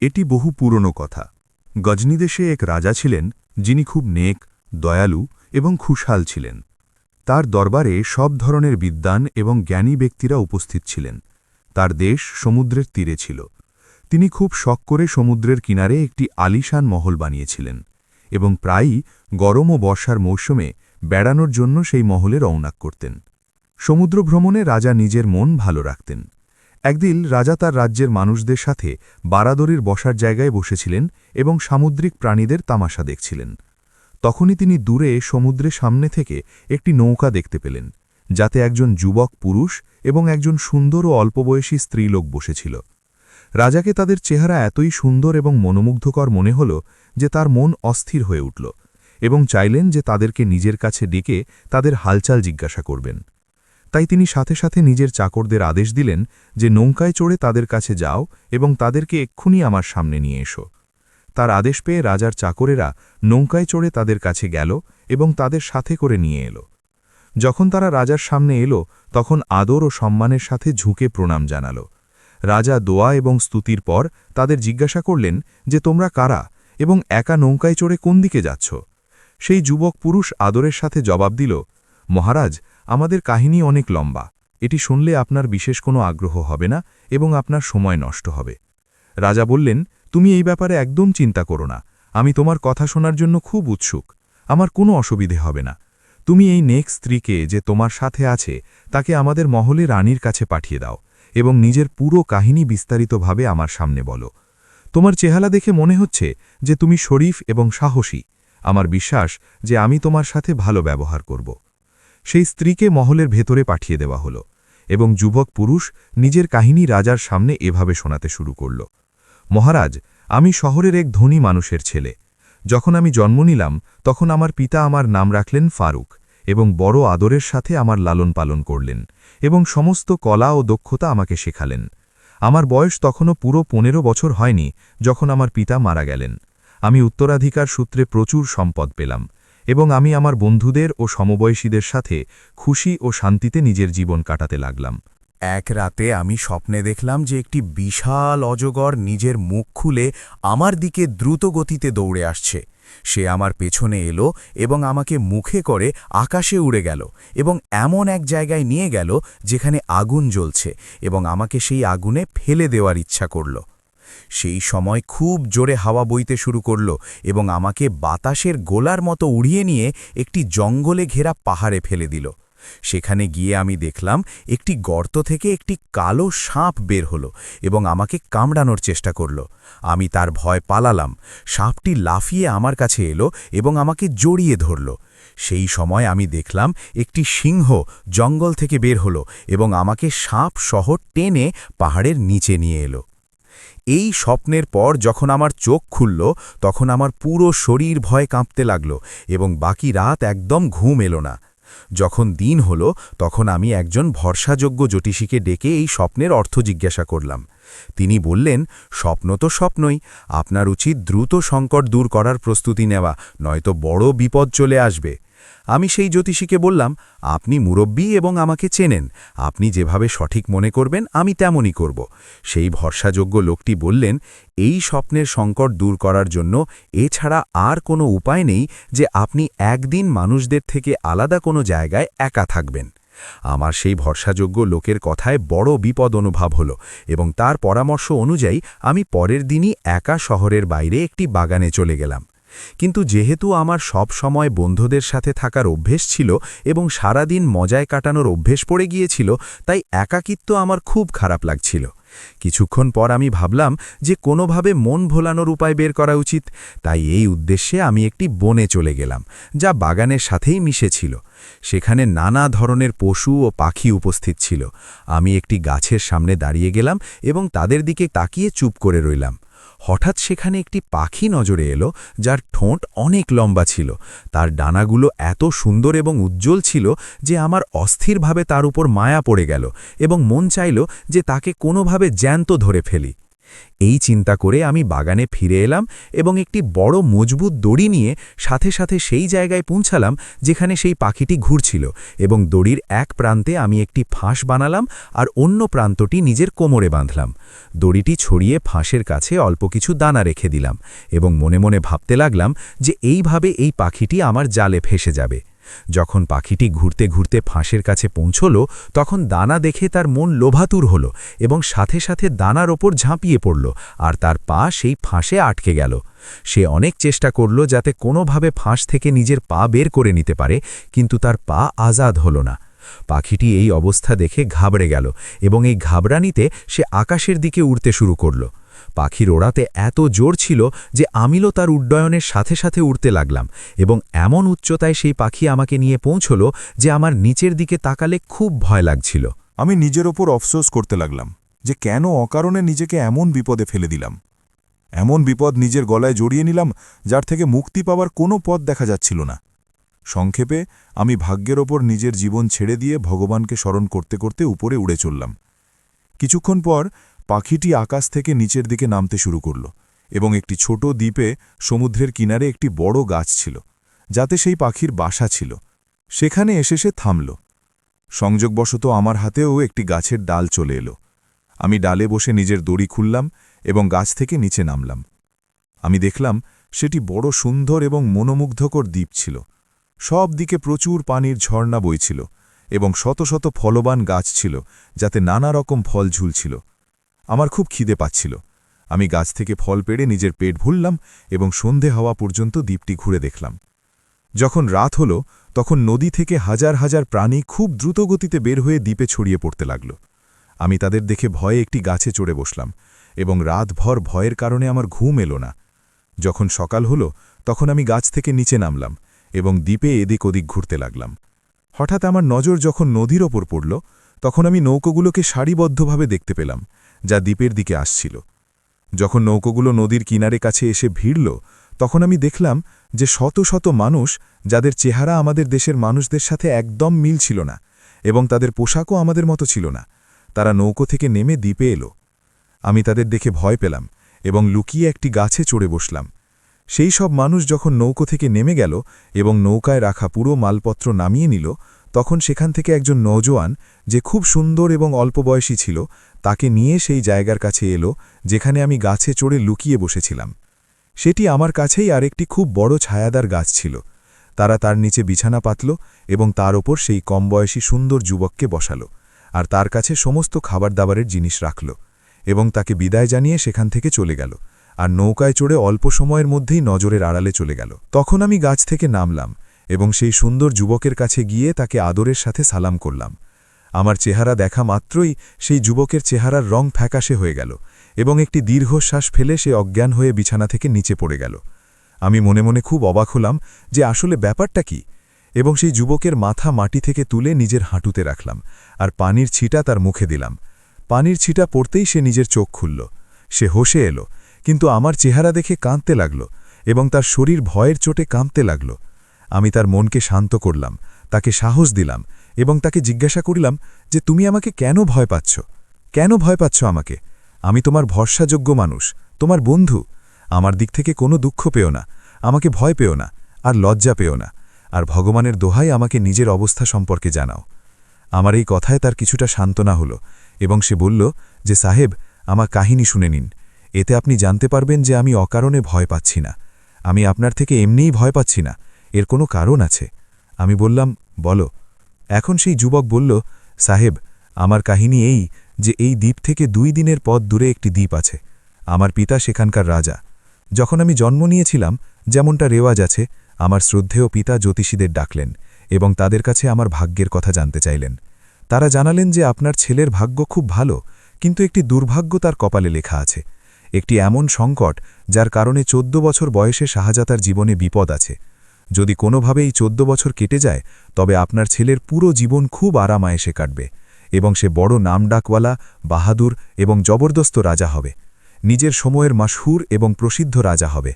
এটি বহু পুরনো কথা। গজনি দেশে এক রাজা ছিলেন, যিনি খুব নেক, দয়ালু এবং খুশহাল ছিলেন। তার দরবারে সব ধরনের বিদ্বান এবং জ্ঞানী ব্যক্তিরা উপস্থিত ছিলেন। তার দেশ সমুদ্রের তীরে ছিল। তিনি খুব শখ করে সমুদ্রের কিনারে একটি আলিশান মহল বানিয়েছিলেন এবং প্রায়ই গরম ও বর্ষার মৌসুমে বেড়ানোর জন্য সেই মহলে রওনা করতেন। সমুদ্র ভ্রমণে রাজা নিজের মন ভালো রাখতেন। একদিন রাজা তার রাজ্যের মানুষদের সাথে বারাদরির বসার জায়গায় বসেছিলেন এবং সামুদ্রিক প্রাণীদের তামাশা দেখছিলেন। তখনই তিনি দূরে সমুদ্রের সামনে থেকে একটি নৌকা দেখতে পেলেন, যাতে একজন যুবক পুরুষ এবং একজন সুন্দর ও অল্পবয়সী স্ত্রীলোক বসেছিল। রাজাকে তাদের চেহারা এতই সুন্দর এবং মনোমুগ্ধকর মনে হল যে তার মন অস্থির হয়ে উঠল এবং চাইলেন যে তাদেরকে নিজের কাছে ডেকে তাদের হালচাল জিজ্ঞাসা করবেন। তাই তিনি সাথে সাথে নিজের চাকরদের আদেশ দিলেন যে নৌকায় চড়ে তাদের কাছে যাও এবং তাদেরকে এক্ষুনি আমার সামনে নিয়ে এসো। তার আদেশ পেয়ে রাজার চাকরেরা নৌকায় চড়ে তাদের কাছে গেল এবং তাদের সাথে করে নিয়ে এলো। যখন তারা রাজার সামনে এলো, তখন আদর ও সম্মানের সাথে ঝুঁকে প্রণাম জানাল। রাজা দোয়া এবং স্তুতির পর তাদের জিজ্ঞাসা করলেন যে তোমরা কারা এবং একা নৌকায় চড়ে কোন দিকে যাচ্ছ। সেই যুবক পুরুষ আদরের সাথে জবাব দিল, মহারাজ, আমাদের কাহিনী অনেক লম্বা। এটি শুনলে আপনার বিশেষ কোনো আগ্রহ হবে না এবং আপনার সময় নষ্ট হবে। রাজা বললেন, তুমি এই ব্যাপারে একদম চিন্তা করো না। আমি তোমার কথা শোনার জন্য খুব উৎসুক। আমার কোনো অসুবিধে হবে না। তুমি এই নেক স্ত্রীকে যে তোমার সাথে আছে তাকে আমাদের মহলে রানীর কাছে পাঠিয়ে দাও এবং নিজের পুরো কাহিনী বিস্তারিতভাবে আমার সামনে বলো। তোমার চেহারা দেখে মনে হচ্ছে যে তুমি শরীফ এবং সাহসী। আমার বিশ্বাস যে আমি তোমার সাথে ভালো ব্যবহার করব। সেই স্ত্রীকে মহলের ভেতরে পাঠিয়ে দেওয়া হলো এবং যুবক পুরুষ নিজের কাহিনী রাজার সামনে এভাবে শোনাতে শুরু করল। মহারাজ, আমি শহরের এক ধনী মানুষের ছেলে। যখন আমি জন্ম নিলাম তখন আমার পিতা আমার নাম রাখলেন ফারুক এবং বড় আদরের সাথে আমার লালন পালন করলেন এবং সমস্ত কলা ও দক্ষতা আমাকে শেখালেন। আমার বয়স তখনও পুরো 15 বছর হয়নি যখন আমার পিতা মারা গেলেন। আমি উত্তরাধিকার সূত্রে প্রচুর সম্পদ পেলাম এবং আমি আমার বন্ধুদের ও সমবয়সীদের সাথে খুশি ও শান্তিতে নিজের জীবন কাটাতে লাগলাম। এক রাতে আমি স্বপ্নে দেখলাম যে একটি বিশাল অজগর নিজের মুখ খুলে আমার দিকে দ্রুত গতিতে দৌড়ে আসছে। সে আমার পেছনে এলো এবং আমাকে মুখে করে আকাশে উড়ে গেল এবং এমন এক জায়গায় নিয়ে গেল যেখানে আগুন জ্বলছে এবং আমাকে সেই আগুনে ফেলে দেওয়ার ইচ্ছা করল। সেই সময় খুব জোরে হাওয়া বইতে শুরু করল এবং আমাকে বাতাসের গোলার মতো উড়িয়ে নিয়ে একটি জঙ্গলে ঘেরা পাহাড়ে ফেলে দিল। সেখানে গিয়ে আমি দেখলাম একটি গর্ত থেকে একটি কালো সাপ বের হলো এবং আমাকে কামড়ানোর চেষ্টা করল। আমি তার ভয় পালালাম। সাপটি লাফিয়ে আমার কাছে এলো এবং আমাকে জড়িয়ে ধরল। সেই সময় আমি দেখলাম একটি সিংহ জঙ্গল থেকে বের হলো এবং আমাকে সাপ সহ টেনে পাহাড়ের নিচে নিয়ে এলো। এই স্বপ্নের পর যখন আমার চোখ খুলল তখন আমার পুরো শরীর ভয়ে কাঁপতে লাগল এবং বাকি রাত একদম ঘুম এলো না। যখন দিন হল তখন আমি একজন ভরসাযোগ্য জ্যোতিষীকে ডেকে এই স্বপ্নের অর্থ জিজ্ঞাসা করলাম। তিনি বললেন, স্বপ্ন তো স্বপ্নই, আপনার উচিত দ্রুত সংকট দূর করার প্রস্তুতি নেওয়া, নয়তো বড় বিপদ চলে আসবে। আমি সেই জ্যোতিষীকে বললাম, আপনি মুরব্বী এবং আমাকে চেনেন, আপনি যেভাবে সঠিক মনে করবেন আমি তেমনই করব। সেই ভরসাযোগ্য লোকটি বললেন, এই স্বপ্নের সংকট দূর করার জন্য এছাড়া আর কোনো উপায় নেই যে আপনি একদিন মানুষদের থেকে আলাদা কোনো জায়গায় একা থাকবেন। আমার সেই ভরসাযোগ্য লোকের কথায় বড় বিপদ অনুভব হলো এবং তার পরামর্শ অনুযায়ী আমি পরের দিনই একা শহরের বাইরে একটি বাগানে চলে গেলাম। কিন্তু যেহেতু আমার সব সময় বন্ধুদের সাথে থাকার অভ্যেস ছিল এবং সারাদিন মজায় কাটানোর অভ্যেস পড়ে গিয়েছিল, তাই একাকিত্ব আমার খুব খারাপ লাগছিল। কিছুক্ষণ পর আমি ভাবলাম যে কোনোভাবে মন ভোলানোর উপায় বের করা উচিত। তাই এই উদ্দেশ্যে আমি একটি বনে চলে গেলাম, যা বাগানের সাথেই মিশেছিল। সেখানে নানা ধরনের পশু ও পাখি উপস্থিত ছিল। আমি একটি গাছের সামনে দাঁড়িয়ে গেলাম এবং তাদের দিকে তাকিয়ে চুপ করে রইলাম। হঠাৎ সেখানে একটি পাখি নজরে এলো, যার ঠোঁট অনেক লম্বা ছিল। তার ডানাগুলো এত সুন্দর এবং উজ্জ্বল ছিল যে আমার অস্থিরভাবে তার উপর মায়া পড়ে গেল এবং মন চাইল যে তাকে কোনোভাবে জ্যান্ত ধরে ফেলি। এই চিন্তা করে আমি বাগানে ফিরে এলাম এবং একটি বড় মজবুত দড়ি নিয়ে সাথে সাথে সেই জায়গায় পৌঁছালাম যেখানে সেই পাখিটি ঘুরছিল, এবং দড়ির এক প্রান্তে আমি একটি ফাঁস বানালাম আর অন্য প্রান্তটি নিজের কোমরে বাঁধলাম। দড়িটি ছড়িয়ে ফাঁসের কাছে অল্প কিছু দানা রেখে দিলাম এবং মনে মনে ভাবতে লাগলাম যে এইভাবে এই পাখিটি আমার জালে ফেসে যাবে। যখন পাখিটি ঘুরতে ঘুরতে ফাঁসের কাছে পৌঁছল, তখন দানা দেখে তার মন লোভাতুর হল এবং সাথে সাথে দানার ওপর ঝাঁপিয়ে পড়ল আর তার পা সেই ফাঁসে আটকে গেল। সে অনেক চেষ্টা করল যাতে কোনোভাবে ফাঁস থেকে নিজের পা বের করে নিতে পারে, কিন্তু তার পা আজাদ হল না। পাখিটি এই অবস্থা দেখে ঘাবড়ে গেল এবং এই ঘাবড়ানিতে সে আকাশের দিকে উড়তে শুরু করল। পাখির ওড়াতে এত জোর ছিল যে আমিও তার উড্ডয়নের সাথে সাথে উড়তে লাগলাম, এবং এমন উচ্চতায় সেই পাখি আমাকে নিয়ে পৌঁছল যে আমার নিচের দিকে তাকালে খুব ভয় লাগছিল। আমি নিজের ওপর অফসোস করতে লাগলাম যে কেন অকারণে নিজেকে এমন বিপদে ফেলে দিলাম। এমন বিপদ নিজের গলায় জড়িয়ে নিলাম যার থেকে মুক্তি পাওয়ার কোনো পথ দেখা যাচ্ছিল না। সংক্ষেপে আমি ভাগ্যের ওপর নিজের জীবন ছেড়ে দিয়ে ভগবানকে স্মরণ করতে করতে উপরে উড়ে চললাম। কিছুক্ষণ পর পাখিটি আকাশ থেকে নিচের দিকে নামতে শুরু করল এবং একটি ছোট দ্বীপে সমুদ্রের কিনারে একটি বড় গাছ ছিল যাতে সেই পাখির বাসা ছিল। সেখানে এসে সে থামল। সংযোগবশত আমার হাতেও একটি গাছের ডাল চলে এলো। আমি ডালে বসে নিজের দড়ি খুললাম এবং গাছ থেকে নিচে নামলাম। আমি দেখলাম সেটি বড় সুন্দর এবং মনোমুগ্ধকর দ্বীপ ছিল। সব দিকে প্রচুর পানির ঝর্ণা বইছিল এবং শত শত ফলবান গাছ ছিল যাতে নানা রকম ফল ঝুলছিল। আমার খুব খিদে পাচ্ছিল। আমি গাছ থেকে ফল পেড়ে নিজের পেট ভুললাম এবং সন্ধে হওয়া পর্যন্ত দ্বীপটি ঘুরে দেখলাম। যখন রাত হল, তখন নদী থেকে হাজার হাজার প্রাণী খুব দ্রুত গতিতে বের হয়ে দ্বীপে ছড়িয়ে পড়তে লাগল। আমি তাদের দেখে ভয়ে একটি গাছে চড়ে বসলাম এবং রাতভর ভয়ের কারণে আমার ঘুম এলো না। যখন সকাল হল, তখন আমি গাছ থেকে নিচে নামলাম এবং দ্বীপে এদিক ওদিক ঘুরতে লাগলাম। হঠাৎ আমার নজর যখন নদীর ওপর পড়ল, তখন আমি নৌকোগুলোকে সারিবদ্ধভাবে দেখতে পেলাম যা দ্বীপের দিকে আসছিল। যখন নৌকোগুলো নদীর কিনারে কাছে এসে ভিড়ল, তখন আমি দেখলাম যে শত শত মানুষ, যাদের চেহারা আমাদের দেশের মানুষদের সাথে একদম মিল ছিল না এবং তাদের পোশাকও আমাদের মতো ছিল না, তারা নৌকো থেকে নেমে দ্বীপে এলো। আমি তাদের দেখে ভয় পেলাম এবং লুকিয়ে একটি গাছে চড়ে বসলাম। সেই সব মানুষ যখন নৌকো থেকে নেমে গেল এবং নৌকায় রাখা পুরো মালপত্র নামিয়ে নিল, তখন সেখান থেকে একজন নওজোয়ান, যে খুব সুন্দর এবং অল্প বয়সী ছিল, তাকে নিয়ে সেই জায়গার কাছে এলো যেখানে আমি গাছে চড়ে লুকিয়ে বসেছিলাম। সেটি আমার কাছেই আরেকটি খুব বড় ছায়াদার গাছ ছিল। তারা তার নিচে বিছানা পাতল এবং তার ওপর সেই কম বয়সী সুন্দর যুবককে বসালো আর তার কাছে সমস্ত খাবার দাবারের জিনিস রাখল এবং তাকে বিদায় জানিয়ে সেখান থেকে চলে গেল আর নৌকায় চড়ে অল্প সময়ের মধ্যেই নজরের আড়ালে চলে গেল। তখন আমি গাছ থেকে নামলাম এবং সেই সুন্দর যুবকের কাছে গিয়ে তাকে আদরের সাথে সালাম করলাম। আমার চেহারা দেখা মাত্রই সেই যুবকের চেহারার রং ফ্যাকাশে হয়ে গেল এবং একটি দীর্ঘশ্বাস ফেলে সে অজ্ঞান হয়ে বিছানা থেকে নিচে পড়ে গেল। আমি মনে মনে খুব অবাক হলাম যে আসলে ব্যাপারটা কি, এবং সেই যুবকের মাথা মাটি থেকে তুলে নিজের হাঁটুতে রাখলাম আর পানির ছিটা তার মুখে দিলাম। পানির ছিটা পড়তেই সে নিজের চোখ খুলল। সে হোশে এলো, কিন্তু আমার চেহারা দেখে কাঁদতে লাগল এবং তার শরীর ভয়ের চোটে কাঁপতে লাগল। আমি তার মনকে শান্ত করলাম, তাকে সাহস দিলাম এবং তাকে জিজ্ঞাসা করলাম যে তুমি আমাকে কেন ভয় পাচ্ছ? কেন ভয় পাচ্ছ আমাকে? আমি তোমার ভরসাযোগ্য মানুষ, তোমার বন্ধু। আমার দিক থেকে কোনো দুঃখ পেও না, আমাকে ভয় পেও না আর লজ্জা পেও না, আর ভগবানের দোহাই আমাকে নিজের অবস্থা সম্পর্কে জানাও। আমার এই কথায় তার কিছুটা সান্ত্বনা হলো এবং সে বলল যে সাহেব, আমার কাহিনী শুনে নিন। এতে আপনি জানতে পারবেন যে আমি অকারণে ভয় পাচ্ছি না। আমি আপনার থেকে এমনিই ভয় পাচ্ছি না, এর কোনো কারণ আছে। আমি বললাম, বলো। এখন সেই যুবক বলল, সাহেব, আমার কাহিনী এই যে এই দ্বীপ থেকে 2 দিনের পথ দূরে একটি দ্বীপ আছে। আমার পিতা সেখানকার রাজা। যখন আমি জন্ম নিয়েছিলাম, যেমনটা রেওয়াজ আছে, আমার শ্রদ্ধেয় পিতা জ্যোতিষীদের ডাকলেন এবং তাদের কাছে আমার ভাগ্যের কথা জানতে চাইলেন। তারা জানালেন যে আপনার ছেলের ভাগ্য খুব ভালো, কিন্তু একটি দুর্ভাগ্য তার কপালে লেখা আছে। একটি এমন সংকট যার কারণে 14 বছর বয়সে শাহজাতার জীবনে বিপদ আছে। যদি কোনোভাবে এই 14 বছর কেটে যায়, তবে আপনার ছেলের পুরো জীবন খুব আরামায়েশে কাটবে এবং সে বড় নামডাকওয়ালা, বাহাদুর এবং জবরদস্ত রাজা হবে। নিজের সময়ের মাশহুর এবং প্রসিদ্ধ রাজা হবে।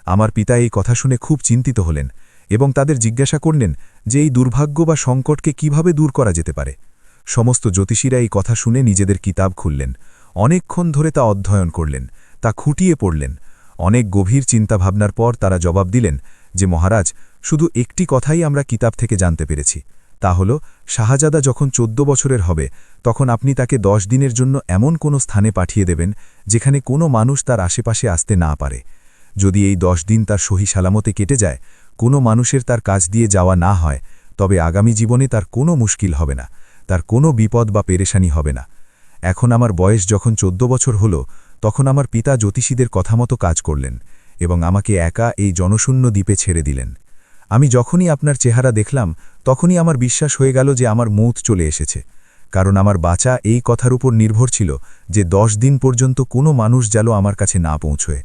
আমার পিতা এই কথা শুনে খুব চিন্তিত হলেন এবং তাদের জিজ্ঞাসা করলেন যে এই দুর্ভাগ্য বা সংকটকে কিভাবে দূর করা যেতে পারে। সমস্ত জ্যোতিষীরা এই কথা শুনে নিজেদের কিতাব খুললেন। অনেকক্ষণ ধরে তা অধ্যয়ন করলেন, তা খুঁটিয়ে পড়লেন। অনেক গভীর চিন্তাভাবনার পর তারা জবাব দিলেন যে মহারাজ, শুধু একটি কথাই আমরা কিতাব থেকে জানতে পেরেছি, তা হল শাহজাদা যখন 14 বছরের হবে তখন আপনি তাকে 10 দিনের জন্য এমন কোনো স্থানে পাঠিয়ে দেবেন যেখানে কোনো মানুষ তার আশেপাশে আসতে না পারে। যদি এই 10 দিন তার সহি সালামতে কেটে যায়, কোনো মানুষের তার কাজ দিয়ে যাওয়া না হয়, তবে আগামী জীবনে তার কোনো মুশকিল হবে না, তার কোনো বিপদ বা পেরেশানি হবে না। এখন আমার বয়স যখন 14 বছর হল, তখন আমার পিতা জ্যোতিষীদের কথামতো কাজ করলেন এবং আমাকে একা এই জনশূন্য দ্বীপে ছেড়ে দিলেন। আমি যখনই আপনার চেহারা দেখলাম তখনই আমার বিশ্বাস হয়ে গেল যে আমার মৌত চলে এসেছে, কারণ আমার বাঁচা এই কথার উপর নির্ভর ছিল যে 10 দিন পর্যন্ত কোনো মানুষ যেন আমার কাছে না পৌঁছয়।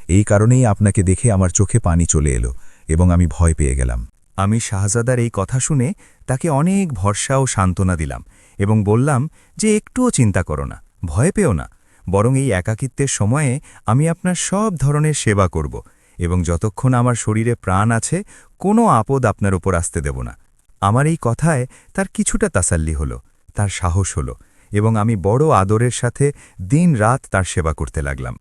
এই কারণেই আপনাকে দেখে আমার চোখে পানি চলে এলো এবং আমি ভয় পেয়ে গেলাম। আমি শাহজাদার এই কথা শুনে তাকে অনেক ভরসা ও সান্ত্বনা দিলাম এবং বললাম যে একটুও চিন্তা করো না, ভয় পেও না, বরং এই একাকিত্বের সময়ে আমি আপনার সব ধরনের সেবা করব এবং যতক্ষণ আমার শরীরে প্রাণ আছে কোনো আপদ আপনার উপর আসতে দেব না। আমার এই কথায় তার কিছুটা তাসাল্লি হলো, তার সাহস হলো এবং আমি বড় আদরের সাথে দিন রাত তার সেবা করতে লাগলাম।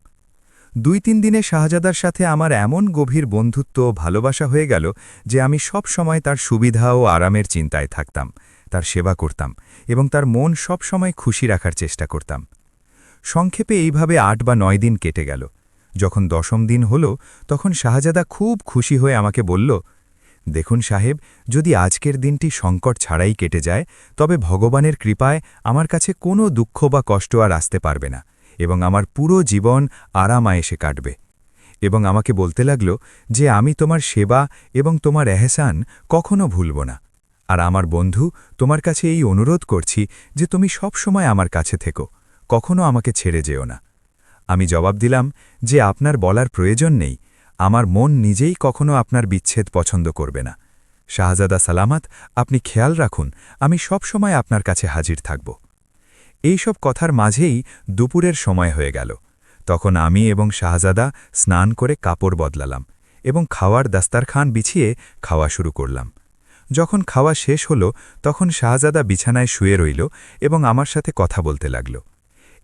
2-3 দিনে শাহজাদার সাথে আমার এমন গভীর বন্ধুত্ব ও ভালোবাসা হয়ে গেল যে আমি সব সময় তার সুবিধা ও আরামের চিন্তায় থাকতাম, তার সেবা করতাম এবং তার মন সব সময় খুশি রাখার চেষ্টা করতাম। সংক্ষেপে এইভাবে 8 বা 9 দিন কেটে গেল। যখন 10ম দিন হল তখন শাহজাদা খুব খুশি হয়ে আমাকে বলল, দেখুন সাহেব, যদি আজকের দিনটি সংকট ছাড়াই কেটে যায় তবে ভগবানের কৃপায় আমার কাছে কোনো দুঃখ বা কষ্ট আর আসতে পারবে না এবং আমার পুরো জীবন আরামায়েশে কাটবে। এবং আমাকে বলতে লাগল যে আমি তোমার সেবা এবং তোমার এহসান কখনো ভুলব না। আর আমার বন্ধু, তোমার কাছে এই অনুরোধ করছি যে তুমি সব সময় আমার কাছে থেকো, কখনো আমাকে ছেড়ে যেও না। আমি জবাব দিলাম যে আপনার বলার প্রয়োজন নেই, আমার মন নিজেই কখনো আপনার বিচ্ছেদ পছন্দ করবে না। শাহজাদা সালামাত, আপনি খেয়াল রাখুন, আমি সব সময় আপনার কাছে হাজির থাকব। এইসব কথার মাঝেই দুপুরের সময় হয়ে গেল। তখন আমি এবং শাহজাদা স্নান করে কাপড় বদলালাম এবং খাওয়ার দাস্তারখান বিছিয়ে খাওয়া শুরু করলাম। যখন খাওয়া শেষ হল তখন শাহজাদা বিছানায় শুয়ে রইল এবং আমার সাথে কথা বলতে লাগল।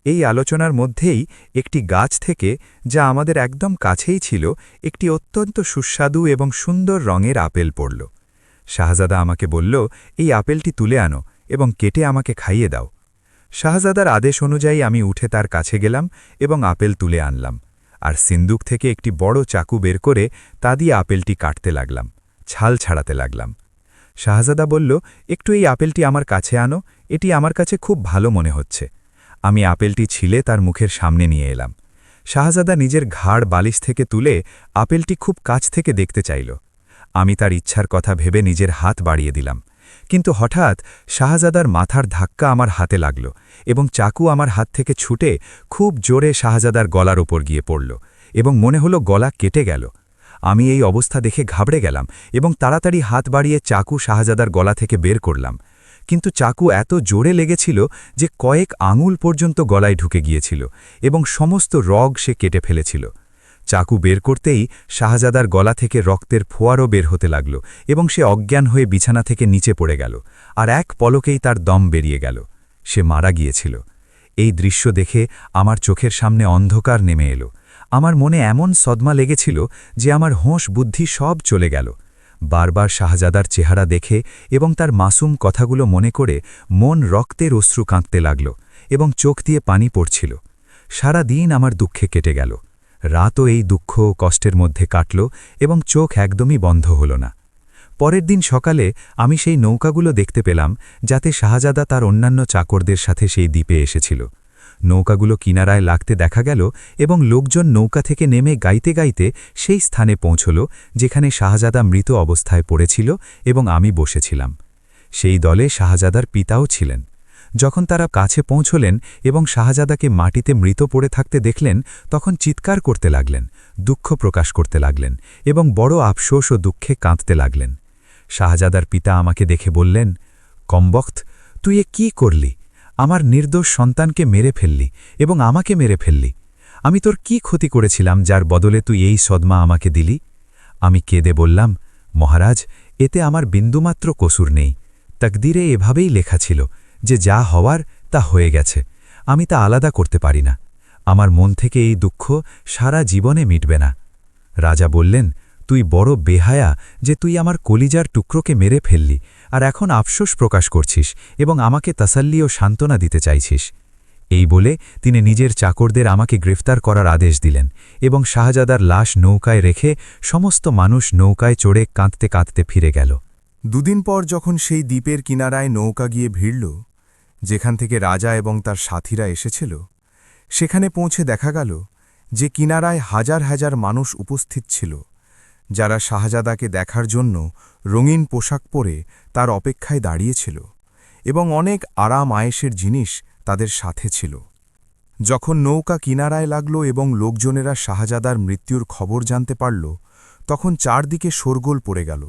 এই আলোচনার মধ্যেই একটি গাছ থেকে, যা আমাদের একদম কাছেই ছিল, একটি অত্যন্ত সুস্বাদু এবং সুন্দর রঙের আপেল পড়ল। শাহজাদা আমাকে বলল, এই আপেলটি তুলে আনো এবং কেটে আমাকে খাইয়ে দাও। শাহজাদার আদেশ অনুযায়ী আমি উঠে তার কাছে গেলাম এবং আপেল তুলে আনলাম, আর সিন্দুক থেকে একটি বড় চাকু বের করে তা দিয়ে আপেলটি কাটতে লাগলাম, ছাল ছাড়াতে লাগলাম। শাহজাদা বলল, একটু এই আপেলটি আমার কাছে আনো, এটি আমার কাছে খুব ভালো মনে হচ্ছে। আমি আপেলটি ছিলে তার মুখের সামনে নিয়ে এলাম। শাহজাদা নিজের ঘাড় বালিশ থেকে তুলে আপেলটি খুব কাছ থেকে দেখতে চাইল। আমি তার ইচ্ছার কথা ভেবে নিজের হাত বাড়িয়ে দিলাম, কিন্তু হঠাৎ শাহজাদার মাথার ধাক্কা আমার হাতে লাগল এবং চাকু আমার হাত থেকে ছুটে খুব জোরে শাহজাদার গলার ওপর গিয়ে পড়ল এবং মনে হলো গলা কেটে গেল। আমি এই অবস্থা দেখে ঘাবড়ে গেলাম এবং তাড়াতাড়ি হাত বাড়িয়ে চাকু শাহজাদার গলা থেকে বের করলাম, কিন্তু চাকু এত জোরে লেগেছিল যে কয়েক আঙুল পর্যন্ত গলায় ঢুকে গিয়েছিল এবং সমস্ত রগ সে কেটে ফেলেছিল। চাকু বের করতেই শাহজাদার গলা থেকে রক্তের ফোয়ারও বের হতে লাগল এবং সে অজ্ঞান হয়ে বিছানা থেকে নিচে পড়ে গেল, আর এক পলকেই তার দম বেরিয়ে গেল। সে মারা গিয়েছিল। এই দৃশ্য দেখে আমার চোখের সামনে অন্ধকার নেমে এলো। আমার মনে এমন সদমা লেগেছিল যে আমার হোঁশ বুদ্ধি সব চলে গেল। বারবার শাহজাদার চেহারা দেখে এবং তার মাসুম কথাগুলো মনে করে মন রক্তের অশ্রু কাঁদতে লাগল এবং চোখ দিয়ে পানি পড়ছিল। সারা দিন আমার দুঃখে কেটে গেল। রাতও এই দুঃখ ও কষ্টের মধ্যে কাটল এবং চোখ একদমই বন্ধ হল না। পরের দিন সকালে আমি সেই নৌকাগুলো দেখতে পেলাম যাতে শাহজাদা তার অন্যান্য চাকরদের সাথে সেই দ্বীপে এসেছিল। নৌকাগুলো কিনারায় লাগতে দেখা গেল এবং লোকজন নৌকা থেকে নেমে গাইতে গাইতে সেই স্থানে পৌঁছল যেখানে শাহজাদা মৃত অবস্থায় পড়েছিল এবং আমি বসেছিলাম। সেই দলে শাহজাদার পিতাও ছিলেন। যখন তারা কাছে পৌঁছলেন এবং শাহজাদাকে মাটিতে মৃত পড়ে থাকতে দেখলেন, তখন চিৎকার করতে লাগলেন, দুঃখ প্রকাশ করতে লাগলেন এবং বড় আফসোস ও দুঃখে কাঁদতে লাগলেন। শাহজাদার পিতা আমাকে দেখে বললেন, কমবখ্ত, তুই এ কী করলি? আমার নির্দোষ সন্তানকে মেরে ফেললি এবং আমাকে মেরে ফেললি। আমি তোর কি ক্ষতি করেছিলাম যার বদলে তুই এই সদমা আমাকে দিলি? আমি কেঁদে বললাম, মহারাজ, এতে আমার বিন্দুমাত্র কসুর নেই। তাকদীরে এভাবেই লেখা ছিল যে যা হওয়ার তা হয়ে গেছে। আমি তা আলাদা করতে পারি না। আমার মন থেকে এই দুঃখ সারা জীবনে মিটবে না। রাজা বললেন, তুই বড় বেহায়া যে তুই আমার কলিজার টুকরোকে মেরে ফেললি, আর এখন আফসোস প্রকাশ করছিস এবং আমাকে তাসাল্লি ও সান্ত্বনা দিতে চাইছিস। এই বলে তিনি নিজের চাকরদের আমাকে গ্রেফতার করার আদেশ দিলেন এবং শাহজাদার লাশ নৌকায় রেখে সমস্ত মানুষ নৌকায় চড়ে কাঁদতে কাঁদতে ফিরে গেল। দুদিন পর যখন সেই দ্বীপের কিনারায় নৌকা গিয়ে ভিড়ল, যেখান থেকে রাজা এবং তার সাথীরা এসেছিল, সেখানে পৌঁছে দেখা গেল যে কিনারায় হাজার হাজার মানুষ উপস্থিত ছিল, যারা শাহজাদাকে দেখার জন্য রঙিন পোশাক পরে তার অপেক্ষায় দাঁড়িয়েছিল এবং অনেক আরাম আয়েশের জিনিস তাদের সাথে ছিল। যখন নৌকা কিনারায় লাগল এবং লোকজনেরা শাহজাদার মৃত্যুর খবর জানতে পারল, তখন চারদিকে শোরগোল পড়ে গেল।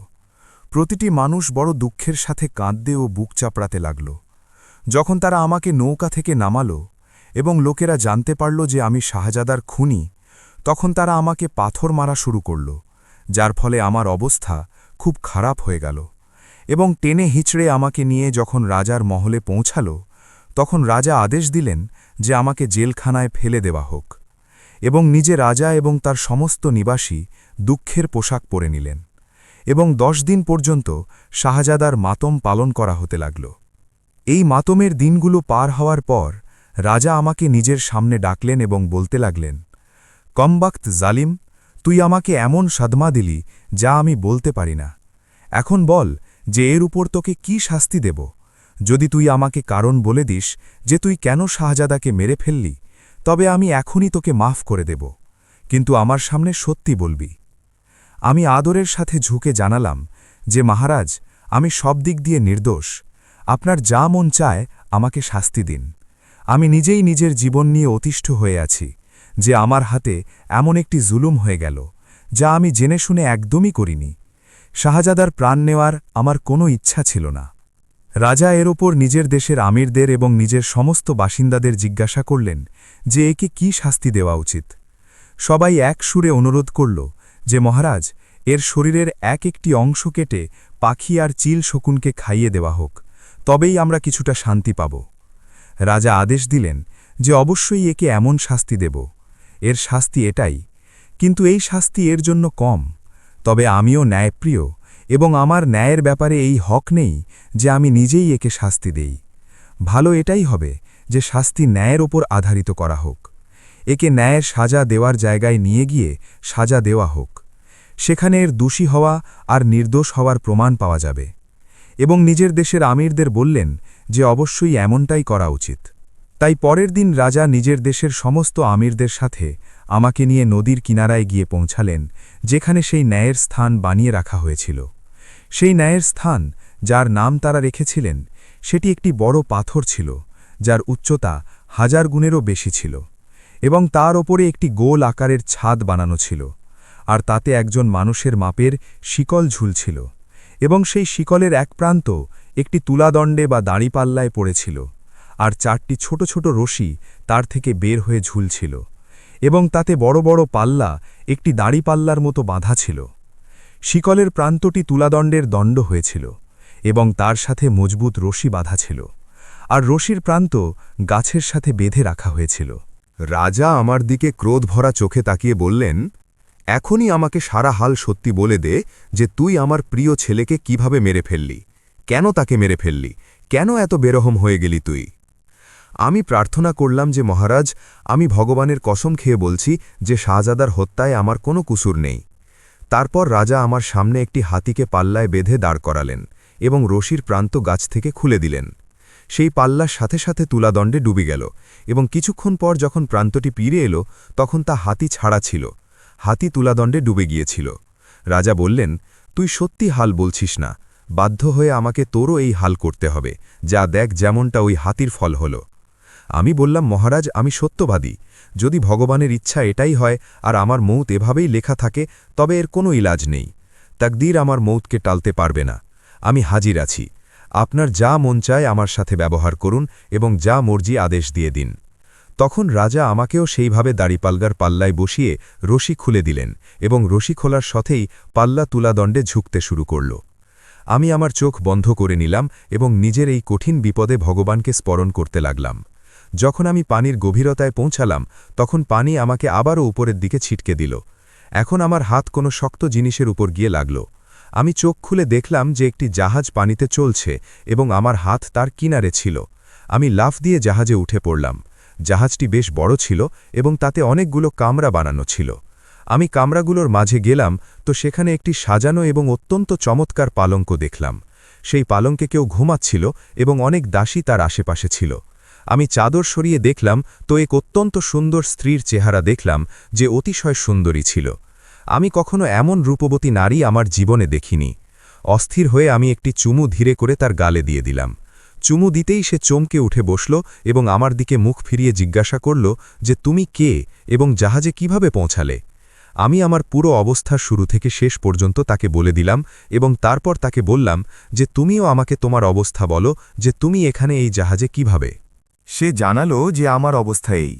প্রতিটি মানুষ বড় দুঃখের সাথে কাঁদতে ও বুক চাপড়াতে লাগল। যখন তারা আমাকে নৌকা থেকে নামালো এবং লোকেরা জানতে পারল যে আমি শাহজাদার খুনি, তখন তারা আমাকে পাথর মারা শুরু করল, যার ফলে আমার অবস্থা খুব খারাপ হয়ে গেল। এবং টেনে হিচড়ে আমাকে নিয়ে যখন রাজার মহলে পৌঁছাল, তখন রাজা আদেশ দিলেন যে আমাকে জেলখানায় ফেলে দেওয়া হোক, এবং নিজে রাজা এবং তার সমস্ত নিবাসী দুঃখের পোশাক পরে নিলেন, এবং 10 দিন পর্যন্ত শাহজাদার মাতম পালন করা হতে লাগল। এই মাতমের দিনগুলো পার হওয়ার পর রাজা আমাকে নিজের সামনে ডাকলেন এবং বলতে লাগলেন, কমবাক্ত জালিম, তুই আমাকে এমন সাদমা দিলি যা আমি বলতে পারি না। এখন বল যে এর উপর তোকে কি শাস্তি দেব। যদি তুই আমাকে কারণ বলে দিস যে তুই কেন শাহজাদাকে মেরে ফেললি, তবে আমি এখনই তোকে মাফ করে দেব, কিন্তু আমার সামনে সত্যি বলবি। আমি আদরের সাথে ঝুঁকে জানালাম যে মহারাজ, আমি সব দিক দিয়ে নির্দোষ। আপনার যা মন চায় আমাকে শাস্তি দিন। আমি নিজেই নিজের জীবন নিয়ে অতিষ্ঠ হয়ে আছি যে আমার হাতে এমন একটি জুলুম হয়ে গেল যা আমি জেনে শুনে একদমই করিনি। শাহজাদার প্রাণ নেওয়ার আমার কোনো ইচ্ছা ছিল না। রাজা এর ওপর নিজের দেশের আমিরদের এবং নিজের সমস্ত বাসিন্দাদের জিজ্ঞাসা করলেন যে একে কি শাস্তি দেওয়া উচিত। সবাই এক সুরে অনুরোধ করল যে মহারাজ, এর শরীরের এক একটি অংশ কেটে পাখি আর চিল শকুনকে খাইয়ে দেওয়া হোক, তবেই আমরা কিছুটা শান্তি পাব। রাজা আদেশ দিলেন যে অবশ্যই একে এমন শাস্তি দেব। এর শাস্তি এটাই, কিন্তু এই শাস্তি এর জন্য কম। তবে আমিও ন্যায়প্রিয় এবং আমার ন্যায়ের ব্যাপারে এই হক নেই যে আমি নিজেই একে শাস্তি দেই। ভালো এটাই হবে যে শাস্তি ন্যায়ের ওপর আধারিত করা হোক। একে ন্যায়ের সাজা দেওয়ার জায়গায় নিয়ে গিয়ে সাজা দেওয়া হোক। সেখানে এর দোষী হওয়া আর নির্দোষ হওয়ার প্রমাণ পাওয়া যাবে। এবং নিজের দেশের আমিরদের বললেন যে অবশ্যই এমনটাই করা উচিত। তাই পরের দিন রাজা নিজের দেশের সমস্ত আমিরদের সাথে আমাকে নিয়ে নদীর কিনারায় গিয়ে পৌঁছালেন, যেখানে সেই ন্যায়ের স্থান বানিয়ে রাখা হয়েছিল। সেই ন্যায়ের স্থান, যার নাম তারা রেখেছিলেন, সেটি একটি বড় পাথর ছিল, যার উচ্চতা 1000 গুণেরও বেশি ছিল, এবং তার ওপরে একটি গোল আকারের ছাদ বানানো ছিল, আর তাতে একজন মানুষের মাপের শিকল ঝুলছিল, এবং সেই শিকলের এক প্রান্ত একটি তুলাদণ্ডে বা দাঁড়িপাল্লায় পড়েছিল, আর 4টি ছোট ছোট রশি তার থেকে বের হয়ে ঝুলছিল, এবং তাতে বড় বড় পাল্লা একটি দাঁড়িপাল্লার মতো বাঁধা ছিল। শিকলের প্রান্তটি তুলাদণ্ডের দণ্ড হয়েছিল, এবং তার সাথে মজবুত রশি বাঁধা ছিল, আর রশির প্রান্ত গাছের সাথে বেঁধে রাখা হয়েছিল। রাজা আমার দিকে ক্রোধ ভরা চোখে তাকিয়ে বললেন, এখনই আমাকে সারা হাল সত্যি বলে দে যে তুই আমার প্রিয় ছেলেকে কিভাবে মেরে ফেললি, কেন তাকে মেরে ফেললি, কেন এত বেরহম হয়ে গেলি তুই। আমি প্রার্থনা করলাম যে মহারাজ, আমি ভগবানের কসম খেয়ে বলছি যে শাহজাদার হত্যায় আমার কোনো কুসুর নেই। তারপর রাজা আমার সামনে একটি হাতিকে পাল্লায় বেঁধে দাঁড় করালেন এবং রশির প্রান্ত গাছ থেকে খুলে দিলেন। সেই পাল্লার সাথে সাথে তুলাদণ্ডে ডুবে গেল, এবং কিছুক্ষণ পর যখন প্রান্তটি পিড়ে এলো তখন তা হাতি ছাড়া ছিল। হাতি তুলাদণ্ডে ডুবে গিয়েছিল। রাজা বললেন, তুই সত্যি হাল বলছিস না, বাধ্য হয়ে আমাকে তোরও এই হাল করতে হবে, যা দেখ যেমনটা ওই হাতির ফল হল। আমি বললাম, মহারাজ, আমি সত্যবাদী। যদি ভগবানের ইচ্ছা এটাই হয় আর আমার মৌত এভাবেই লেখা থাকে, তবে এর কোনো ইলাজ নেই। তাকদীর আমার মৌতকে টালতে পারবে না। আমি হাজির আছি। আপনার যা মন চায় আমার সাথে ব্যবহার করুন এবং যা মর্জি আদেশ দিয়ে দিন। তখন রাজা আমাকেও সেইভাবে দাড়িপাল্লার পাল্লায় বসিয়ে রশি খুলে দিলেন, এবং রশি খোলার সাথেই পাল্লা তুলাদণ্ডে ঝুঁকতে শুরু করল। আমি আমার চোখ বন্ধ করে নিলাম এবং নিজের এই কঠিন বিপদে ভগবানকে স্মরণ করতে লাগলাম। যখন আমি পানির গভীরতায় পৌঁছালাম তখন পানি আমাকে আবারও উপরের দিকে ছিটকে দিল। এখন আমার হাত কোনো শক্ত জিনিসের উপর গিয়ে লাগল। আমি চোখ খুলে দেখলাম যে একটি জাহাজ পানিতে চলছে এবং আমার হাত তার কিনারে ছিল। আমি লাফ দিয়ে জাহাজে উঠে পড়লাম। জাহাজটি বেশ বড় ছিল এবং তাতে অনেকগুলো কামরা বানানো ছিল। আমি কামরাগুলোর মাঝে গেলাম তো সেখানে একটি সাজানো এবং অত্যন্ত চমৎকার পালঙ্ক দেখলাম। সেই পালঙ্কে কেউ ঘুমাচ্ছিল এবং অনেক দাসী তার আশেপাশে ছিল। আমি চাদর সরিয়ে দেখলাম তো এক অত্যন্ত সুন্দর স্ত্রীর চেহারা দেখলাম যে অতিশয় সুন্দরী ছিল। আমি কখনো এমন রূপবতী নারী আমার জীবনে দেখিনি। অস্থির হয়ে আমি একটি চুমু ধীরে করে তার গালে দিয়ে দিলাম। চুমু দিতেই সে চমকে উঠে বসল এবং আমার দিকে মুখ ফিরিয়ে জিজ্ঞাসা করল যে তুমি কে এবং জাহাজে কিভাবে পৌঁছালে। আমি আমার পুরো অবস্থা শুরু থেকে শেষ পর্যন্ত তাকে বলে দিলাম এবং তারপর তাকে বললাম যে তুমিও আমাকে তোমার অবস্থা বলো যে তুমি এখানে এই জাহাজে কিভাবে। সে জানালো যে আমার অবস্থা এই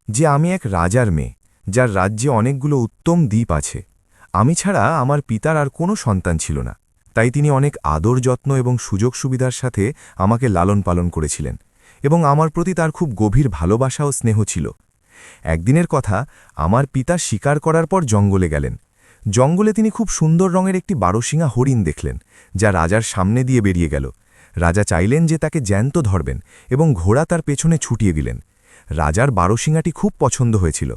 যে আমি এক রাজার মেয়ে, যার রাজ্যে অনেকগুলো উত্তম দ্বীপ আছে। আমি ছাড়া আমার পিতার আর কোনো সন্তান ছিল না, তাই তিনি অনেক আদর যত্ন এবং সুযোগ সুবিধার সাথে আমাকে লালন পালন করেছিলেন এবং আমার প্রতি তার খুব গভীর ভালোবাসা ও স্নেহ ছিল। একদিনের কথা, আমার পিতা শিকার করার পর জঙ্গলে গেলেন। জঙ্গলে তিনি খুব সুন্দর রঙের একটি বারোশিঙা হরিণ দেখলেন, যা রাজার সামনে দিয়ে বেরিয়ে গেল। রাজা চাইলেন যে তাকে জ্যান্ত ধরবেন এবং ঘোড়া তার পেছনে ছুটিয়ে দিলেন। রাজার বারোশিঙাটি খুব পছন্দ হয়েছিল।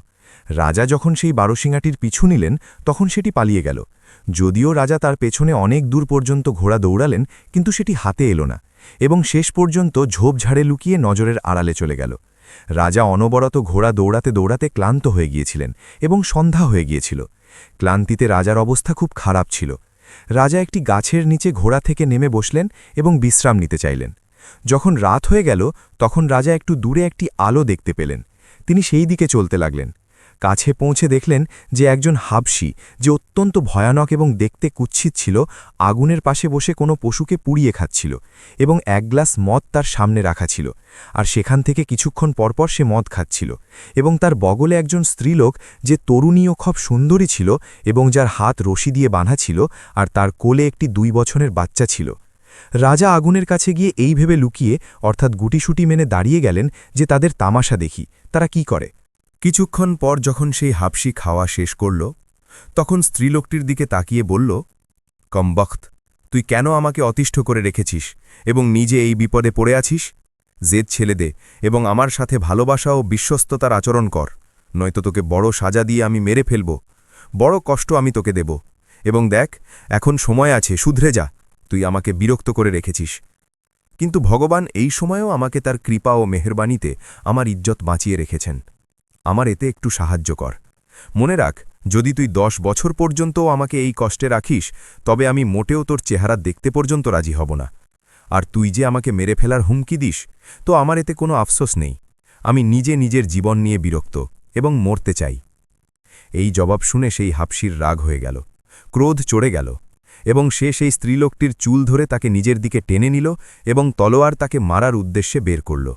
রাজা যখন সেই বারোশিঙাটির পিছু নিলেন তখন সেটি পালিয়ে গেল। যদিও রাজা তার পেছনে অনেক দূর পর্যন্ত ঘোড়া দৌড়ালেন, কিন্তু সেটি হাতে এলো না এবং শেষ পর্যন্ত ঝোপঝাড়ে লুকিয়ে নজরের আড়ালে চলে গেল। রাজা অনবরত ঘোড়া দৌড়াতে দৌড়াতে ক্লান্ত হয়ে গিয়েছিলেন এবং সন্ধ্যা হয়ে গিয়েছিল। ক্লান্তিতে রাজার অবস্থা খুব খারাপ ছিল। রাজা একটি গাছের নিচে ঘোড়া থেকে নেমে বসলেন এবং বিশ্রাম নিতে চাইলেন। যখন রাত হয়ে গেল তখন রাজা একটু দূরে একটি আলো দেখতে পেলেন। তিনি সেই দিকে চলতে লাগলেন। কাছে পৌঁছে দেখলেন যে একজন হাবশী, যে অত্যন্ত ভয়ানক এবং দেখতে কুৎসিত ছিল, আগুনের পাশে বসে কোনো পশুকে পুড়িয়ে খাচ্ছিল এবং এক গ্লাস মদ তার সামনে রাখা ছিল, আর সেখান থেকে কিছুক্ষণ পরপর সে মদ খাচ্ছিল। এবং তার বগলে একজন স্ত্রীলোক, যে তরুণী ও খুব সুন্দরী ছিল এবং যার হাত রশি দিয়ে বাঁধা ছিল, আর তার কোলে একটি 2 বছরের বাচ্চা ছিল। রাজা আগুনের কাছে গিয়ে এই ভেবে লুকিয়ে অর্থাৎ গুটিসুটি মেনে দাঁড়িয়ে গেলেন যে তাদের তামাশা দেখি, তারা কি করে। কিছুক্ষণ পর যখন সেই হাবশী খাওয়া শেষ করল তখন স্ত্রীলোকটির দিকে তাকিয়ে বলল, কমবখ্ত, তুই কেন আমাকে অতিষ্ঠ করে রেখেছিস এবং নিজে এই বিপদে পড়ে আছিস? জেদ ছেড়ে দে এবং আমার সাথে ভালোবাসা ও বিশ্বস্ততার আচরণ কর, নয়তো তোকে বড় সাজা দিয়ে আমি মেরে ফেলব। বড় কষ্ট আমি তোকে দেব। এবং দেখ, এখন সময় আছে, শুধরে যা, তুই আমাকে বিরক্ত করে রেখেছিস। কিন্তু ভগবান এই সময়েও আমাকে তার কৃপা ও মেহেরবানিতে আমার ইজ্জত বাঁচিয়ে রেখেছেন। আমার এতে একটু সাহায্য কর। মনে রাখ, যদি তুই 10 বছর পর্যন্তও আমাকে এই কষ্টে রাখিস তবে আমি মোটেও তোর চেহারা দেখতে পর্যন্ত রাজি হব না। আর তুই যে আমাকে মেরে ফেলার হুমকি দিস তো আমার এতে কোনো আফসোস নেই। আমি নিজে নিজের জীবন নিয়ে বিরক্ত এবং মরতে চাই। এই জবাব শুনে সেই হাবশীর রাগ হয়ে গেল, ক্রোধ চড়ে গেল এবং সে সেই স্ত্রীলোকটির চুল ধরে তাকে নিজের দিকে টেনে নিল এবং তলোয়ার তাকে মারার উদ্দেশ্যে বের করল।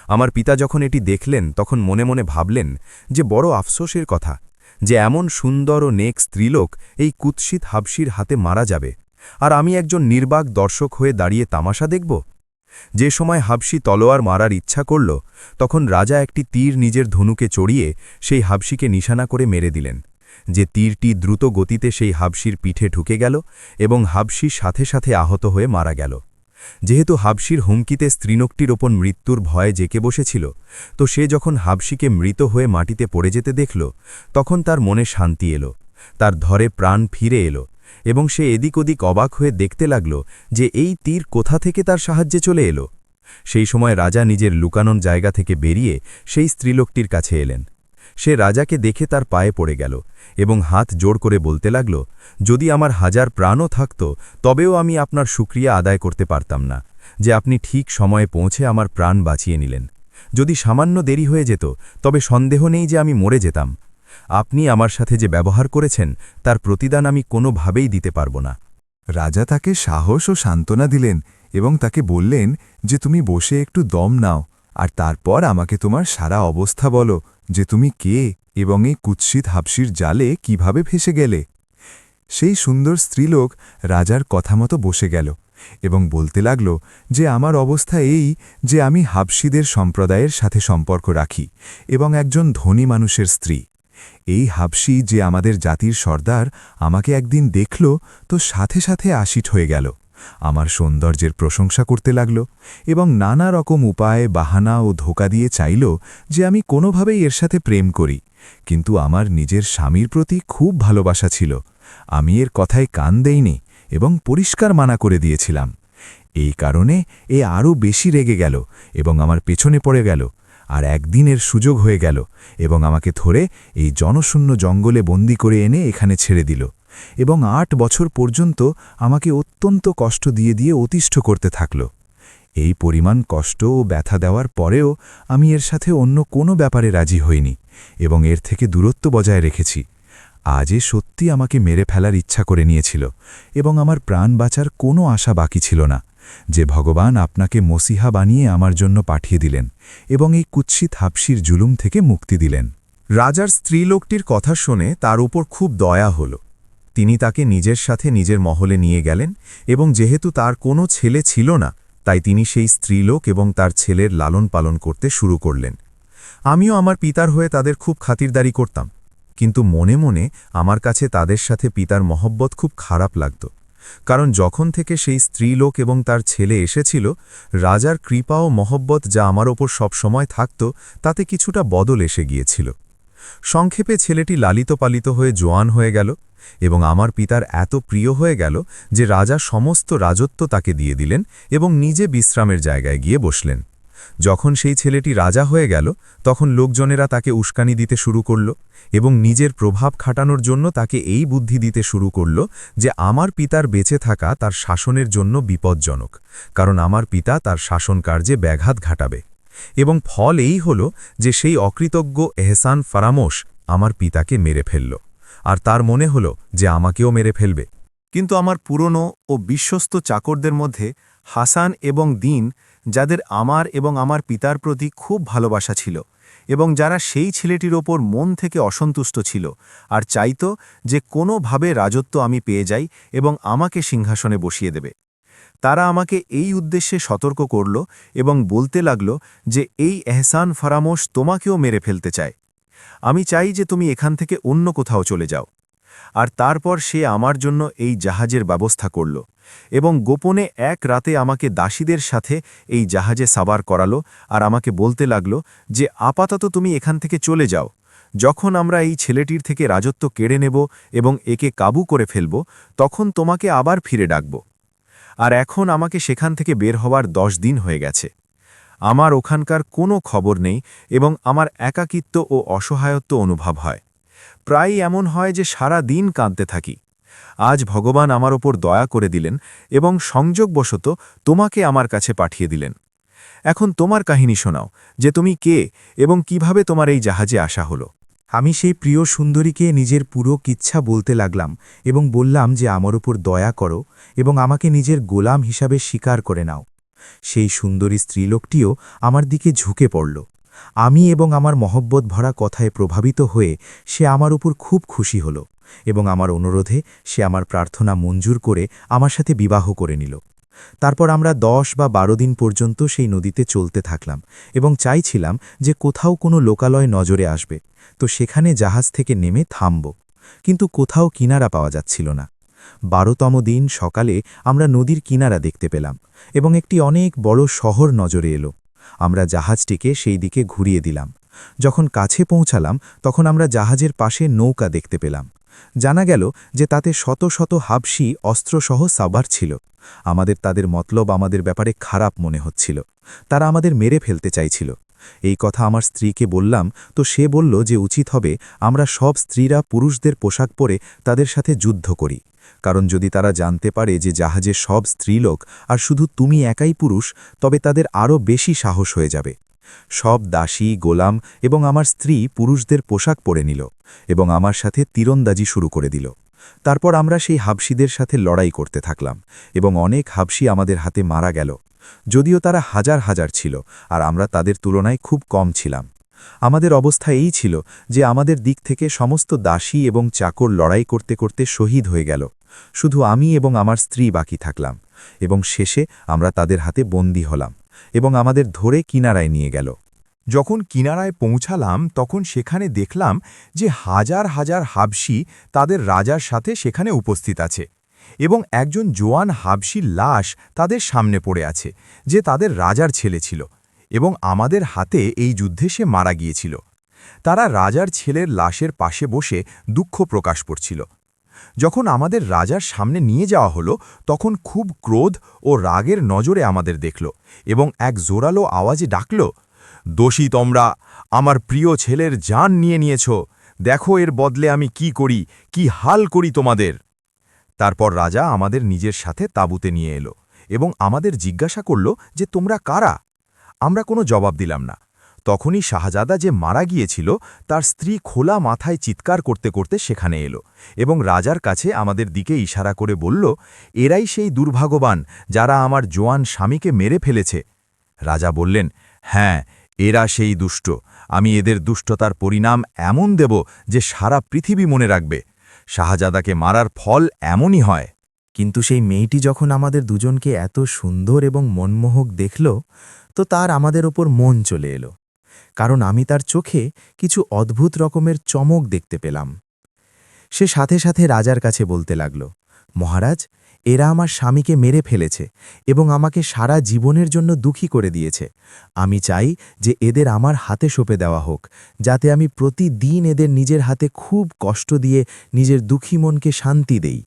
আমার পিতা যখন এটি দেখলেন তখন মনে মনে ভাবলেন যে বড় আফসোসের কথা যে এমন সুন্দর ও নেক স্ত্রীলোক এই কুৎসিত হাবশীর হাতে মারা যাবে, আর আমি একজন নির্বাক দর্শক হয়ে দাঁড়িয়ে তামাশা দেখব। যে সময় হাবশী তলোয়ার মারার ইচ্ছা করল তখন রাজা একটি তীর নিজের ধনুকে চড়িয়ে সেই হাবশীকে নিশানা করে মেরে দিলেন। যে তীরটি দ্রুত গতিতে সেই হাবশীর পিঠে ঢুকে গেল এবং হাবশী সাথে সাথে আহত হয়ে মারা গেল। যেহেতু হাবশীর হুমকিতে স্ত্রীলোকটির ওপর মৃত্যুর ভয়ে জেকে বসেছিল, তো সে যখন হাবশীকে মৃত হয়ে মাটিতে পড়ে যেতে দেখল তখন তার মনে শান্তি এলো, তার ধরে প্রাণ ফিরে এলো এবং সে এদিক ওদিক অবাক হয়ে দেখতে লাগল যে এই তীর কোথা থেকে তার সাহায্যে চলে এলো। সেই সময় রাজা নিজের লুকানোর জায়গা থেকে বেরিয়ে সেই স্ত্রীলোকটির কাছে এলেন। সে রাজাকে দেখে তার পায়ে পড়ে গেল এবং হাত জোড় করে বলতে লাগল, যদি আমার 1000 প্রাণও থাকত তবেও আমি আপনার শুকরিয়া আদায় করতে পারতাম না যে আপনি ঠিক সময়ে পৌঁছে আমার প্রাণ বাঁচিয়ে নিলেন। যদি সামান্য দেরি হয়ে যেত তবে সন্দেহ নেই যে আমি মরে যেতাম। আপনি আমার সাথে যে ব্যবহার করেছেন তার প্রতিদান আমি কোনোভাবেই দিতে পারব না। রাজা তাকে সাহস ও সান্ত্বনা দিলেন এবং তাকে বললেন যে তুমি বসে একটু দম নাও, আর তারপর আমাকে তোমার সারা অবস্থা বলো যে তুমি কে এবং এই কুৎসিত হাবশীর জালে কিভাবে ফেসে গেলে। সেই সুন্দর স্ত্রীলোক রাজার কথা মতো বসে গেল এবং বলতে লাগল যে আমার অবস্থা এই যে আমি হাবশিদের সম্প্রদায়ের সাথে সম্পর্ক রাখি এবং একজন ধনী মানুষের স্ত্রী। এই হাবশি যে আমাদের জাতির সর্দার আমাকে একদিন দেখল তো সাথে সাথে আশিট হয়ে গেল, আমার সৌন্দর্যের প্রশংসা করতে লাগল এবং নানা রকম উপায় বাহানা ও ধোঁকা দিয়ে চাইল যে আমি কোনোভাবেই এর সাথে প্রেম করি। কিন্তু আমার নিজের স্বামীর প্রতি খুব ভালোবাসা ছিল, আমি এর কথায় কান দেইনি এবং পরিষ্কার মানা করে দিয়েছিলাম। এই কারণে এ আরও বেশি রেগে গেল এবং আমার পেছনে পড়ে গেল, আর একদিনের সুযোগ হয়ে গেল এবং আমাকে ধরে এই জনশূন্য জঙ্গলে বন্দি করে এনে এখানে ছেড়ে দিল এবং ৮ বছর পর্যন্ত আমাকে অত্যন্ত কষ্ট দিয়ে দিয়ে অতিষ্ঠ করতে থাকল। এই পরিমাণ কষ্ট ও ব্যথা দেওয়ার পরেও আমি এর সাথে অন্য কোনো ব্যাপারে রাজি হইনি এবং এর থেকে দূরত্ব বজায় রেখেছি। আজ এ সত্যি আমাকে মেরে ফেলার ইচ্ছা করে নিয়েছিল এবং আমার প্রাণ বাঁচার কোনো আশা বাকি ছিল না, যে ভগবান আপনাকে মসিহা বানিয়ে আমার জন্য পাঠিয়ে দিলেন এবং এই কুৎসিত হাবশির জুলুম থেকে মুক্তি দিলেন। রাজার স্ত্রীলোকটির কথা শুনে তার উপর খুব দয়া হল। তিনি তাকে নিজের সাথে নিজের মহলে নিয়ে গেলেন এবং যেহেতু তার কোনো ছেলে ছিল না, তাই তিনি সেই স্ত্রীলোক এবং তার ছেলের লালন পালন করতে শুরু করলেন। আমিও আমার পিতার হয়ে তাদের খুব খাতিরদারি করতাম, কিন্তু মনে মনে আমার কাছে তাদের সাথে পিতার মহব্বত খুব খারাপ লাগত, কারণ যখন থেকে সেই স্ত্রীলোক এবং তার ছেলে এসেছিল, রাজার কৃপা ও মহব্বত যা আমার ওপর সবসময় থাকত তাতে কিছুটা বদল এসে গিয়েছিল। সংক্ষেপে ছেলেটি লালিত পালিত হয়ে জোয়ান হয়ে গেল এবং আমার পিতার এত প্রিয় হয়ে গেল যে রাজা সমস্ত রাজত্ব তাকে দিয়ে দিলেন এবং নিজে বিশ্রামের জায়গায় গিয়ে বসলেন। যখন সেই ছেলেটি রাজা হয়ে গেল, তখন লোকজনেরা তাকে উস্কানি দিতে শুরু করল এবং নিজের প্রভাব খাটানোর জন্য তাকে এই বুদ্ধি দিতে শুরু করল যে আমার পিতার বেঁচে থাকা তার শাসনের জন্য বিপজ্জনক, কারণ আমার পিতা তার শাসন কার্যে ব্যাঘাত ঘটাবে। এবং ফল এই হল যে সেই অকৃতজ্ঞ এহসান ফারামোশ আমার পিতাকে মেরে ফেলল, আর তার মনে হল যে আমাকেও মেরে ফেলবে। কিন্তু আমার পুরনো ও বিশ্বস্ত চাকরদের মধ্যে হাসান এবং দিন, যাদের আমার এবং আমার পিতার প্রতি খুব ভালোবাসা ছিল এবং যারা সেই ছেলেটির ওপর মন থেকে অসন্তুষ্ট ছিল আর চাইত যে কোনোভাবে রাজত্ব আমি পেয়ে যাই এবং আমাকে সিংহাসনে বসিয়ে দেবে, তারা আমাকে এই উদ্দেশ্যে সতর্ক করল এবং বলতে লাগল যে এই এহসান ফারামোশ তোমাকেও মেরে ফেলতে চায়। আমি চাই যে তুমি এখান থেকে অন্য কোথাও চলে যাও। আর তারপর সে আমার জন্য এই জাহাজের ব্যবস্থা করল এবং গোপনে এক রাতে আমাকে দাসীদের সাথে এই জাহাজে সাবার করালো আর আমাকে বলতে লাগল যে আপাতত তুমি এখান থেকে চলে যাও, যখন আমরা এই ছেলেটির থেকে রাজত্ব কেড়ে নেব এবং একে কাবু করে ফেলব, তখন তোমাকে আবার ফিরে ডাকব। আর এখন আমাকে সেখান থেকে বের হওয়ার 10 দিন হয়ে গেছে। আমার ওখানকার কোনো খবর নেই এবং আমার একাকিত্ব ও অসহায়ত্ব অনুভব হয়। প্রায় এমন হয় যে সারা দিন কাঁদতে থাকি। আজ ভগবান আমার ওপর দয়া করে দিলেন এবং সংযোগবশত তোমাকে আমার কাছে পাঠিয়ে দিলেন। এখন তোমার কাহিনী শোনাও যে তুমি কে এবং কিভাবে তোমার এই জাহাজে আসা হলো। আমি সেই প্রিয় সুন্দরীকে নিজের পুরো কিচ্ছা বলতে লাগলাম এবং বললাম যে আমার উপর দয়া করো এবং আমাকে নিজের গোলাম হিসাবে স্বীকার করে নাও। সেই সুন্দরী স্ত্রীলোকটিও আমার দিকে ঝুঁকে পড়ল। আমি এবং আমার মহব্বত ভরা কথায় প্রভাবিত হয়ে সে আমার উপর খুব খুশি হল এবং আমার অনুরোধে সে আমার প্রার্থনা মঞ্জুর করে আমার সাথে বিবাহ করে নিল। তারপর আমরা 10 বা 12 দিন পর্যন্ত সেই নদীতে চলতে থাকলাম এবং চাইছিলাম যে কোথাও কোনো লোকালয় নজরে আসবে, তো সেখানে জাহাজ থেকে নেমে থামব, কিন্তু কোথাও কিনারা পাওয়া যাচ্ছিল না। 12তম দিন সকালে আমরা নদীর কিনারা দেখতে পেলাম এবং একটি অনেক বড় শহর নজরে এলো। আমরা জাহাজটিকে সেই দিকে ঘুরিয়ে দিলাম। যখন কাছে পৌঁছালাম তখন আমরা জাহাজের পাশে নৌকা দেখতে পেলাম। জানা গেল যে তাতে শত শত হাবশি অস্ত্রসহ সাবার ছিল। আমাদের তাদের মতলব আমাদের ব্যাপারে খারাপ মনে হচ্ছিল, তারা আমাদের মেরে ফেলতে চাইছিল। এই কথা আমার স্ত্রীকে বললাম, তো সে বলল যে উচিত হবে আমরা সব স্ত্রীরা পুরুষদের পোশাক পরে তাদের সাথে যুদ্ধ করি, কারণ যদি তারা জানতে পারে যে জাহাজে সব স্ত্রীলোক আর শুধু তুমি একাই পুরুষ, তবে তাদের আরও বেশি সাহস হয়ে যাবে। সব দাসী, গোলাম এবং আমার স্ত্রী পুরুষদের পোশাক পরে নিল এবং আমার সাথে তীরন্দাজি শুরু করে দিল। তারপর আমরা সেই হাবশিদের সাথে লড়াই করতে থাকলাম এবং অনেক হাবশি আমাদের হাতে মারা গেল, যদিও তারা হাজার হাজার ছিল আর আমরা তাদের তুলনায় খুব কম ছিলাম। আমাদের অবস্থা এই ছিল যে আমাদের দিক থেকে সমস্ত দাসী এবং চাকর লড়াই করতে করতে শহীদ হয়ে গেল, শুধু আমি এবং আমার স্ত্রী বাকি থাকলাম। এবং শেষে আমরা তাদের হাতে বন্দী হলাম এবং আমাদের ধরে কিনারায় নিয়ে গেল। যখন কিনারায় পৌঁছালাম তখন সেখানে দেখলাম যে হাজার হাজার হাবশি তাদের রাজার সাথে সেখানে উপস্থিত আছে এবং একজন জোয়ান হাবশির লাশ তাদের সামনে পড়ে আছে, যে তাদের রাজার ছেলে ছিল এবং আমাদের হাতে এই যুদ্ধে সে মারা গিয়েছিল। তারা রাজার ছেলের লাশের পাশে বসে দুঃখ প্রকাশ করছিল। যখন আমাদের রাজার সামনে নিয়ে যাওয়া হলো তখন খুব ক্রোধ ও রাগের নজরে আমাদের দেখল এবং এক জোরালো আওয়াজে ডাকল, দোষী তোমরা, আমার প্রিয় ছেলের জান নিয়ে নিয়েছ, দেখো এর বদলে আমি কি করি, কি হাল করি তোমাদের। তারপর রাজা আমাদের নিজের সাথে তাঁবুতে নিয়ে এলো এবং আমাদের জিজ্ঞাসা করল যে তোমরা কারা। আমরা কোনো জবাব দিলাম না। তখনই শাহজাদা যে মারা গিয়েছিল তার স্ত্রী খোলা মাথায় চিৎকার করতে করতে সেখানে এলো এবং রাজার কাছে আমাদের দিকে ইশারা করে বলল, এরাই সেই দুর্ভাগ্যবান যারা আমার জোয়ান স্বামীকে মেরে ফেলেছে। রাজা বললেন, হ্যাঁ, এরা সেই দুষ্ট। আমি এদের দুষ্টতার পরিণাম এমন দেব যে সারা পৃথিবী মনে রাখবে। শাহজাদাকে মারার ফল এমনই হয়। কিন্তু সেই মেয়েটি যখন আমাদের দুজনকে এত সুন্দর এবং মনমোহক দেখল, তো তার আমাদের ওপর মন চলে এলো, কারণ আমি তার চোখে কিছু অদ্ভুত রকমের চমক দেখতে পেলাম। সে সাথে সাথে রাজার কাছে বলতে লাগল, মহারাজ, এরা আমার স্বামীকে মেরে ফেলেছে এবং আমাকে সারা জীবনের জন্য দুঃখী করে দিয়েছে। আমি চাই যে এদের আমার হাতে সঁপে দেওয়া হোক, যাতে আমি প্রতিদিন এদের নিজের হাতে খুব কষ্ট দিয়ে নিজের দুঃখী মনকে শান্তি দেই।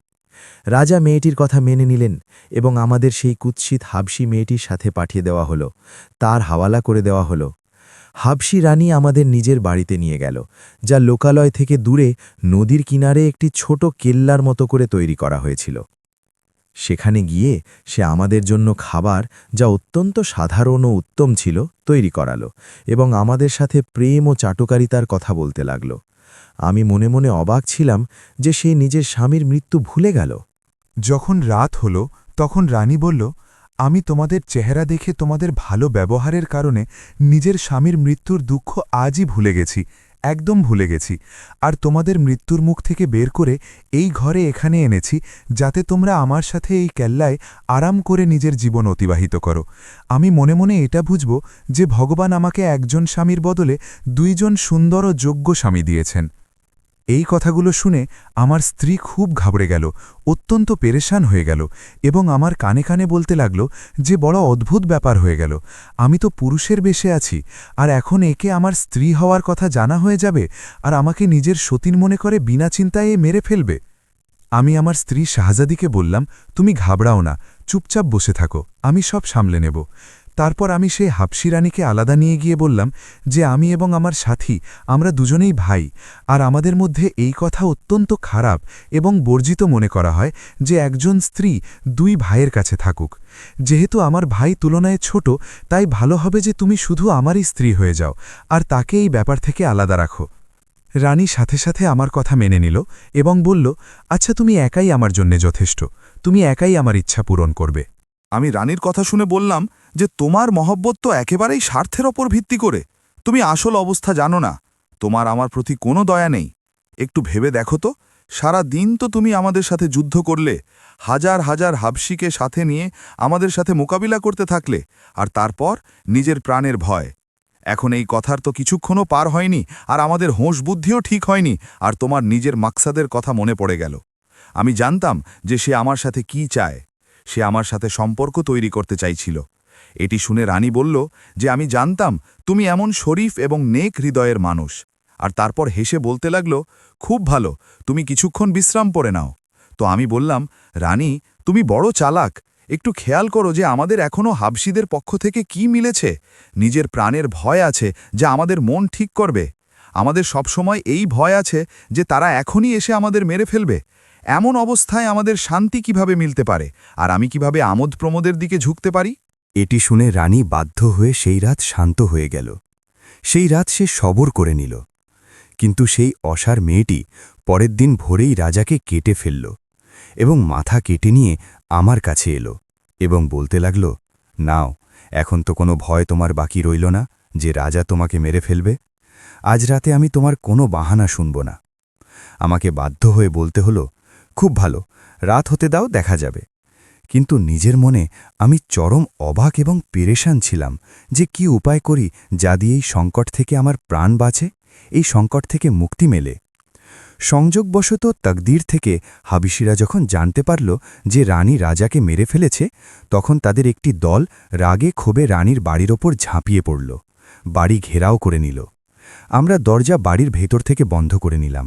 রাজা মেয়েটির কথা মেনে নিলেন এবং আমাদের সেই কুৎসিত হাবশি মেয়েটির সাথে পাঠিয়ে দেওয়া হলো, তার হাওয়ালা করে দেওয়া হলো। হাবশি রানী আমাদের নিজের বাড়িতে নিয়ে গেল, যা লোকালয় থেকে দূরে নদীর কিনারে একটি ছোট কেল্লার মতো করে তৈরি করা হয়েছিল। সেখানে গিয়ে সে আমাদের জন্য খাবার, যা অত্যন্ত সাধারণ ও উত্তম ছিল, তৈরি করালো এবং আমাদের সাথে প্রেম ও চাটুকারিতার কথা বলতে লাগল। আমি মনে মনে অবাক ছিলাম যে সে নিজের স্বামীর মৃত্যু ভুলে গেল। যখন রাত হল তখন রানী বলল, আমি তোমাদের চেহারা দেখে তোমাদের ভালো ব্যবহারের কারণে নিজের স্বামীর মৃত্যুর দুঃখ আজই ভুলে গেছি, একদম ভুলে গেছি। আর তোমাদের মৃত্যুর মুখ থেকে বের করে এই ঘরে এখানে এনেছি, যাতে তোমরা আমার সাথে এই কেল্লায় আরাম করে নিজের জীবন অতিবাহিত করো। আমি মনে মনে এটা বুঝব যে ভগবান আমাকে একজন স্বামীর বদলে দুইজন সুন্দর ও যোগ্য স্বামী দিয়েছেন। এই কথাগুলো শুনে আমার স্ত্রী খুব ঘাবড়ে গেল, অত্যন্ত পেরেশান হয়ে গেল এবং আমার কানে কানে বলতে লাগল যে বড় অদ্ভুত ব্যাপার হয়ে গেল। আমি তো পুরুষের বেশে আছি, আর এখন একে আমার স্ত্রী হওয়ার কথা জানা হয়ে যাবে আর আমাকে নিজের সতীন মনে করে বিনা চিন্তায় মেরে ফেলবে। আমি আমার স্ত্রী শাহজাদিকে বললাম, তুমি ঘাবড়াও না, চুপচাপ বসে থাকো, আমি সব সামলে নেব। তারপর আমি সেই হাবশি রানীকে আলাদা নিয়ে গিয়ে বললাম যে আমি এবং আমার সাথী, আমরা দুজনেই ভাই, আর আমাদের মধ্যে এই কথা অত্যন্ত খারাপ এবং বর্জিত মনে করা হয় যে একজন স্ত্রী দুই ভাইয়ের কাছে থাকুক। যেহেতু আমার ভাই তুলনায় ছোট, তাই ভালো হবে যে তুমি শুধু আমারই স্ত্রী হয়ে যাও আর তাকে এই ব্যাপার থেকে আলাদা রাখো। রানী সাথে সাথে আমার কথা মেনে নিল এবং বলল, আচ্ছা, তুমি একাই আমার জন্যে যথেষ্ট, তুমি একাই আমার ইচ্ছা পূরণ করবে। আমি রানীর কথা শুনে বললাম যে তোমার মহব্বত তো একেবারেই স্বার্থের ওপর ভিত্তি করে। তুমি আসল অবস্থা জানো না। তোমার আমার প্রতি কোনো দয়া নেই। একটু ভেবে দেখো তো, সারা দিন তো তুমি আমাদের সাথে যুদ্ধ করলে, হাজার হাজার হাবশিকে সাথে নিয়ে আমাদের সাথে মোকাবিলা করতে থাকলে, আর তারপর নিজের প্রাণের ভয়। এখন এই কথার তো কিছুক্ষণও পার হয়নি, আর আমাদের হোঁশ বুদ্ধিও ঠিক হয়নি, আর তোমার নিজের মাকসাদের কথা মনে পড়ে গেল। আমি জানতাম যে সে আমার সাথে কি চায়। সে আমার সাথে সম্পর্ক তৈরি করতে চাইছিল। এটি শুনে রানী বলল যে আমি জানতাম তুমি এমন শরীফ এবং নেক হৃদয়ের মানুষ। আর তারপর হেসে বলতে লাগল, খুব ভালো, তুমি কিছুক্ষণ বিশ্রাম পরে নাও। তো আমি বললাম, রানী, তুমি বড় চালাক, একটু খেয়াল করো যে আমাদের এখনও হাবশিদের পক্ষ থেকে কি মিলেছে। নিজের প্রাণের ভয় আছে যা আমাদের মন ঠিক করবে। আমাদের সবসময় এই ভয় আছে যে তারা এখনই এসে আমাদের মেরে ফেলবে। এমন অবস্থায় আমাদের শান্তি কিভাবে মিলতে পারে, আর আমি কিভাবে আমোদ প্রমোদের দিকে ঝুঁকতে পারি? এটি শুনে রানী বাধ্য হয়ে সেই রাত শান্ত হয়ে গেল। সেই রাত সে সবর করে নিল। কিন্তু সেই অসার মেয়েটি পরের দিন ভোরেই রাজাকে কেটে ফেলল এবং মাথা কেটে নিয়ে আমার কাছে এলো এবং বলতে লাগল, নাও, এখন তো কোনো ভয় তোমার বাকি রইল না যে রাজা তোমাকে মেরে ফেলবে। আজ রাতে আমি তোমার কোনো বাহানা শুনব না। আমাকে বাধ্য হয়ে বলতে হলো, খুব ভালো, রাত হতে দাও, দেখা যাবে। কিন্তু নিজের মনে আমি চরম অবাক এবং পেরেশান ছিলাম যে কি উপায় করি যা দিয়ে এই সংকট থেকে আমার প্রাণ বাঁচে, এই সংকট থেকে মুক্তি মেলে। সংযোগবশত তাকদীর থেকে হাবিশিরা যখন জানতে পারল যে রানী রাজাকে মেরে ফেলেছে, তখন তাদের একটি দল রাগে ক্ষোভে রানীর বাড়ির ওপর ঝাঁপিয়ে পড়ল, বাড়ি ঘেরাও করে নিল। আমরা দরজা বাড়ির ভেতর থেকে বন্ধ করে নিলাম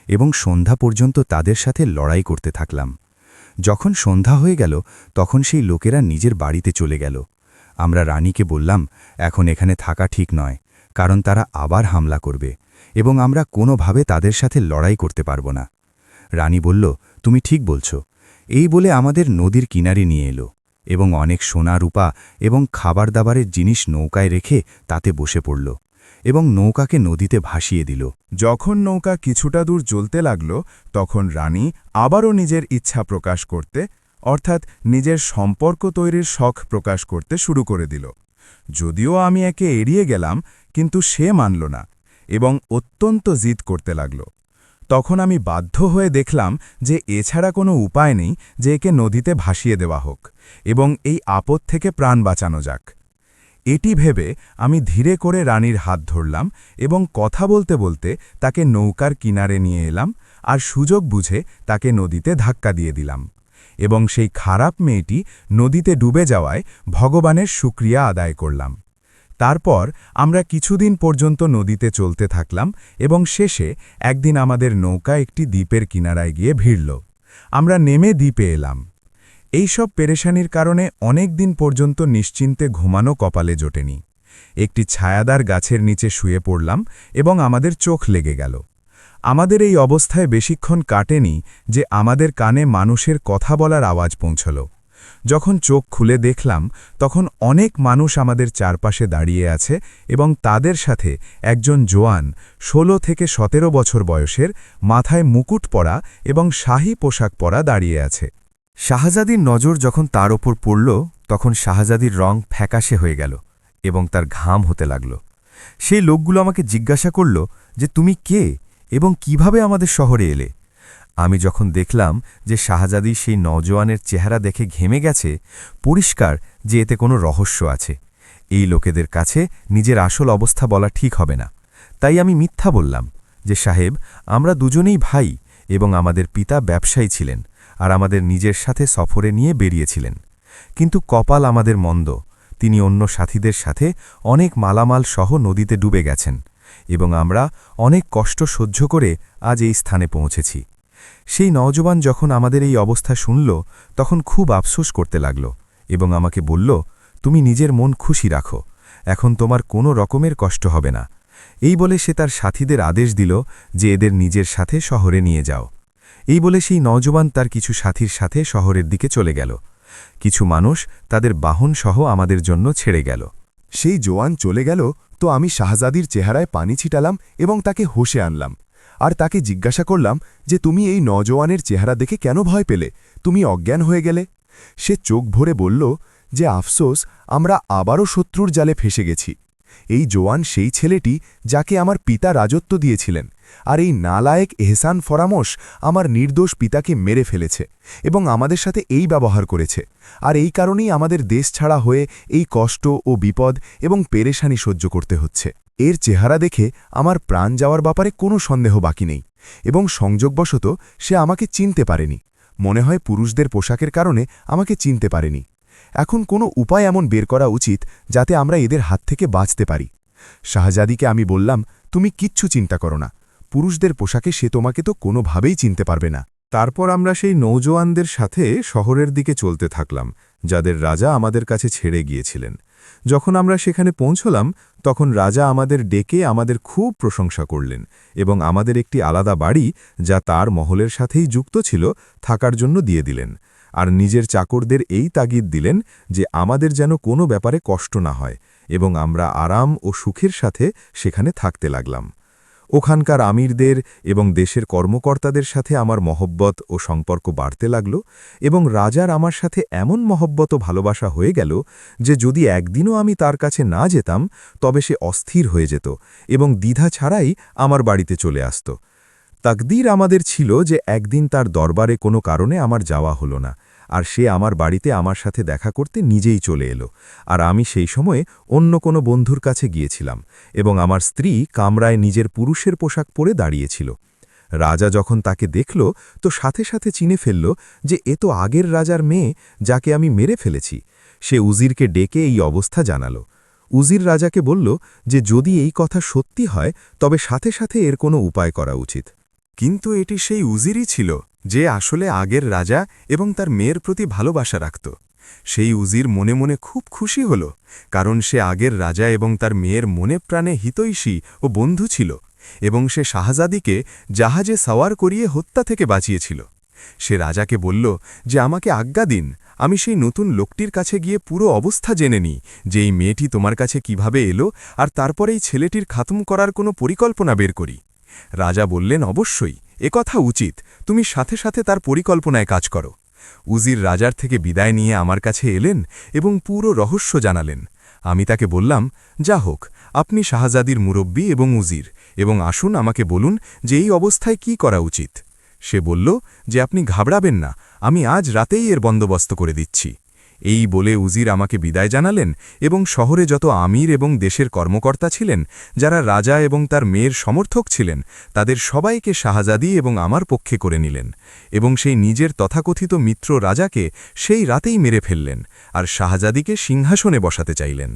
এবং সন্ধ্যা পর্যন্ত তাদের সাথে লড়াই করতে থাকলাম। যখন সন্ধ্যা হয়ে গেল তখন সেই লোকেরা নিজের বাড়িতে চলে গেল। আমরা রানীকে বললাম, এখন এখানে থাকা ঠিক নয়, কারণ তারা আবার হামলা করবে এবং আমরা কোনোভাবে তাদের সাথে লড়াই করতে পারব না। রানী বলল, তুমি ঠিক বলছ। এই বলে আমাদের নদীর কিনারে নিয়ে এলো এবং অনেক সোনা রূপা এবং খাবার দাবারের জিনিস নৌকায় রেখে তাতে বসে পড়ল এবং নৌকাকে নদীতে ভাসিয়ে দিল। যখন নৌকা কিছুটা দূর চলতে লাগল, তখন রানী আবারও নিজের ইচ্ছা প্রকাশ করতে, অর্থাৎ নিজের সম্পর্ক তৈরির শখ প্রকাশ করতে শুরু করে দিল। যদিও আমি একে এড়িয়ে গেলাম, কিন্তু সে মানল না এবং অত্যন্ত জিদ করতে লাগল। তখন আমি বাধ্য হয়ে দেখলাম যে এছাড়া কোনো উপায় নেই যে একে নদীতে ভাসিয়ে দেওয়া হোক এবং এই আপদ থেকে প্রাণ বাঁচানো যাক। এটি ভেবে আমি ধীরে করে রানীর হাত ধরলাম এবং কথা বলতে বলতে তাকে নৌকার কিনারে নিয়ে এলাম আর সুযোগ বুঝে তাকে নদীতে ধাক্কা দিয়ে দিলাম এবং সেই খারাপ মেয়েটি নদীতে ডুবে যাওয়ায় ভগবানের শুকরিয়া আদায় করলাম। তারপর আমরা কিছুদিন পর্যন্ত নদীতে চলতে থাকলাম এবং শেষে একদিন আমাদের নৌকা একটি দ্বীপের কিনারায় গিয়ে ভিড়ল। আমরা নেমে দ্বীপে এলাম। এইসব পেরেশানির কারণে অনেক দিন পর্যন্ত নিশ্চিন্তে ঘুমানো কপালে জোটেনি। একটি ছায়াদার গাছের নিচে শুয়ে পড়লাম এবং আমাদের চোখ লেগে গেল। আমাদের এই অবস্থায় বেশিক্ষণ কাটেনি যে আমাদের কানে মানুষের কথা বলার আওয়াজ পৌঁছল। যখন চোখ খুলে দেখলাম, তখন অনেক মানুষ আমাদের চারপাশে দাঁড়িয়ে আছে এবং তাদের সাথে একজন জোয়ান 16 থেকে 17 বছর বয়সের, মাথায় মুকুট পরা এবং শাহী পোশাক পরা দাঁড়িয়ে আছে। শাহজাদির নজর যখন তার ওপর পড়ল, তখন শাহজাদির রং ফ্যাকাশে হয়ে গেল এবং তার ঘাম হতে লাগল। সেই লোকগুলো আমাকে জিজ্ঞাসা করল যে তুমি কে এবং কিভাবে আমাদের শহরে এলে। আমি যখন দেখলাম যে শাহজাদি সেই নওজোয়ানের চেহারা দেখে ঘেমে গেছে, পরিষ্কার যে এতে কোনো রহস্য আছে। এই লোকেদের কাছে নিজের আসল অবস্থা বলা ঠিক হবে না। তাই আমি মিথ্যা বললাম যে সাহেব, আমরা দুজনেই ভাই এবং আমাদের পিতা ব্যবসায়ী ছিলেন আর আমাদের নিজের সাথে সফরে নিয়ে বেরিয়েছিলেন। কিন্তু কপাল আমাদের মন্দ, তিনি অন্য সাথীদের সাথে অনেক মালামাল সহ নদীতে ডুবে গেছেন এবং আমরা অনেক কষ্ট সহ্য করে আজ এই স্থানে পৌঁছেছি। সেই নওজোয়ান যখন আমাদের এই অবস্থা শুনল, তখন খুব আফসোস করতে লাগল এবং আমাকে বলল, তুমি নিজের মন খুশি রাখো, এখন তোমার কোনো রকমের কষ্ট হবে না। এই বলে সে তার সাথীদের আদেশ দিল যে এদের নিজের সাথে শহরে নিয়ে যাও। এই বলে সেই নওজোয়ান তার কিছু সাথীর সাথে শহরের দিকে চলে গেল। কিছু মানুষ তাদের বাহন সহ আমাদের জন্য ছেড়ে গেল। সেই জোয়ান চলে গেল, তো আমি শাহজাদির চেহারায় পানি ছিটালাম এবং তাকে হোশে আনলাম আর তাকে জিজ্ঞাসা করলাম যে তুমি এই নওজোয়ানের চেহারা দেখে কেন ভয় পেলে, তুমি অজ্ঞান হয়ে গেলে। সে চোখ ভরে বলল যে আফসোস, আমরা আবারও শত্রুর জালে ফেসে গেছি। এই জোয়ান সেই ছেলেটি যাকে আমার পিতা রাজত্ব দিয়েছিলেন, আর এই নালায়েক এহসান ফরামোশ আমার নির্দোষ পিতাকে মেরে ফেলেছে এবং আমাদের সাথে এই ব্যবহার করেছে, আর এই কারণেই আমাদের দেশ ছাড়া হয়ে এই কষ্ট ও বিপদ এবং পেরেশানি সহ্য করতে হচ্ছে। এর চেহারা দেখে আমার প্রাণ যাওয়ার ব্যাপারে কোনো সন্দেহ বাকি নেই এবং সংযোগবশত সে আমাকে চিনতে পারেনি। মনে হয় পুরুষদের পোশাকের কারণে আমাকে চিনতে পারেনি। এখন কোনো উপায় এমন বের করা উচিত যাতে আমরা এদের হাত থেকে বাঁচতে পারি। শাহজাদিকে আমি বললাম, তুমি কিচ্ছু চিন্তা করো না, পুরুষদের পোশাকে সে তোমাকে তো কোনোভাবেই চিনতে পারবে না। তারপর আমরা সেই নৌজওয়ানদের সাথে শহরের দিকে চলতে থাকলাম, যাদের রাজা আমাদের কাছে ছেড়ে গিয়েছিলেন। যখন আমরা সেখানে পৌঁছলাম, তখন রাজা আমাদের ডেকে আমাদের খুব প্রশংসা করলেন এবং আমাদের একটি আলাদা বাড়ি, যা তার মহলের সাথেই যুক্ত ছিল, থাকার জন্য দিয়ে দিলেন, আর নিজের চাকরদের এই তাগিদ দিলেন যে আমাদের যেন কোনো ব্যাপারে কষ্ট না হয় এবং আমরা আরাম ও সুখের সাথে সেখানে থাকতে লাগলাম। ওখানকার আমিরদের এবং দেশের কর্মকর্তাদের সাথে আমার মহব্বত ও সম্পর্ক বাড়তে লাগল এবং রাজার আমার সাথে এমন মহব্বত ও ভালোবাসা হয়ে গেল যে যদি একদিনও আমি তার কাছে না যেতাম, তবে সে অস্থির হয়ে যেত এবং দ্বিধা ছাড়াই আমার বাড়িতে চলে আসত। তাকদীর আমাদের ছিল যে একদিন তার দরবারে কোনো কারণে আমার যাওয়া হলো না, আর সে আমার বাড়িতে আমার সাথে দেখা করতে নিজেই চলে এলো, আর আমি সেই সময়ে অন্য কোনো বন্ধুর কাছে গিয়েছিলাম এবং আমার স্ত্রী কামরায় নিজের পুরুষের পোশাক পরে দাঁড়িয়েছিল। রাজা যখন তাকে দেখল তো সাথে সাথে চিনে ফেলল যে এ তো আগের রাজার মেয়ে, যাকে আমি মেরে ফেলেছি। সে উজিরকে ডেকে এই অবস্থা জানালো। উজির রাজাকে বলল যে যদি এই কথা সত্যি হয় তবে সাথে সাথে এর কোনো উপায় করা উচিত। কিন্তু এটি সেই উজিরই ছিল যে আসলে আগের রাজা এবং তার মেয়ের প্রতি ভালোবাসা রাখত। সেই উজির মনে মনে খুব খুশি হল, কারণ সে আগের রাজা এবং তার মেয়ের মনে প্রাণে হিতৈষী ও বন্ধু ছিল, এবং সে শাহজাদিকে জাহাজে সাওয়ার করিয়ে হত্যা থেকে বাঁচিয়েছিল। সে রাজাকে বলল যে আমাকে আজ্ঞা দিন, আমি সেই নতুন লোকটির কাছে গিয়ে পুরো অবস্থা জেনে নিই যে এই মেয়েটি তোমার কাছে কিভাবে এলো, আর তারপরেই ছেলেটির খাতম করার কোনো পরিকল্পনা বের করি। রাজা বললেন, অবশ্যই, একথা উচিত, তুমি সাথে সাথে তার পরিকল্পনায় কাজ করো। উজির রাজার থেকে বিদায় নিয়ে আমার কাছে এলেন এবং পুরো রহস্য জানালেন। আমি তাকে বললাম, যা হোক, আপনি শাহজাদির মুরব্বী এবং উজির, এবং আসুন আমাকে বলুন যে এই অবস্থায় কি করা উচিত। সে বলল যে আপনি ঘাবড়াবেন না, আমি আজ রাতেই এর বন্দোবস্ত করে দিচ্ছি। এই বলে উজির আমাকে বিদায় জানালেন এবং শহরে যত আমির এবং দেশের কর্মকর্তা ছিলেন, যারা রাজা এবং তার মেয়ের সমর্থক ছিলেন, তাদের সবাইকে শাহজাদি এবং আমার পক্ষে করে নিলেন, এবং সেই নিজের তথাকথিত মিত্র রাজাকে সেই রাতেই মেরে ফেললেন আর শাহজাদিকে সিংহাসনে বসাতে চাইলেন।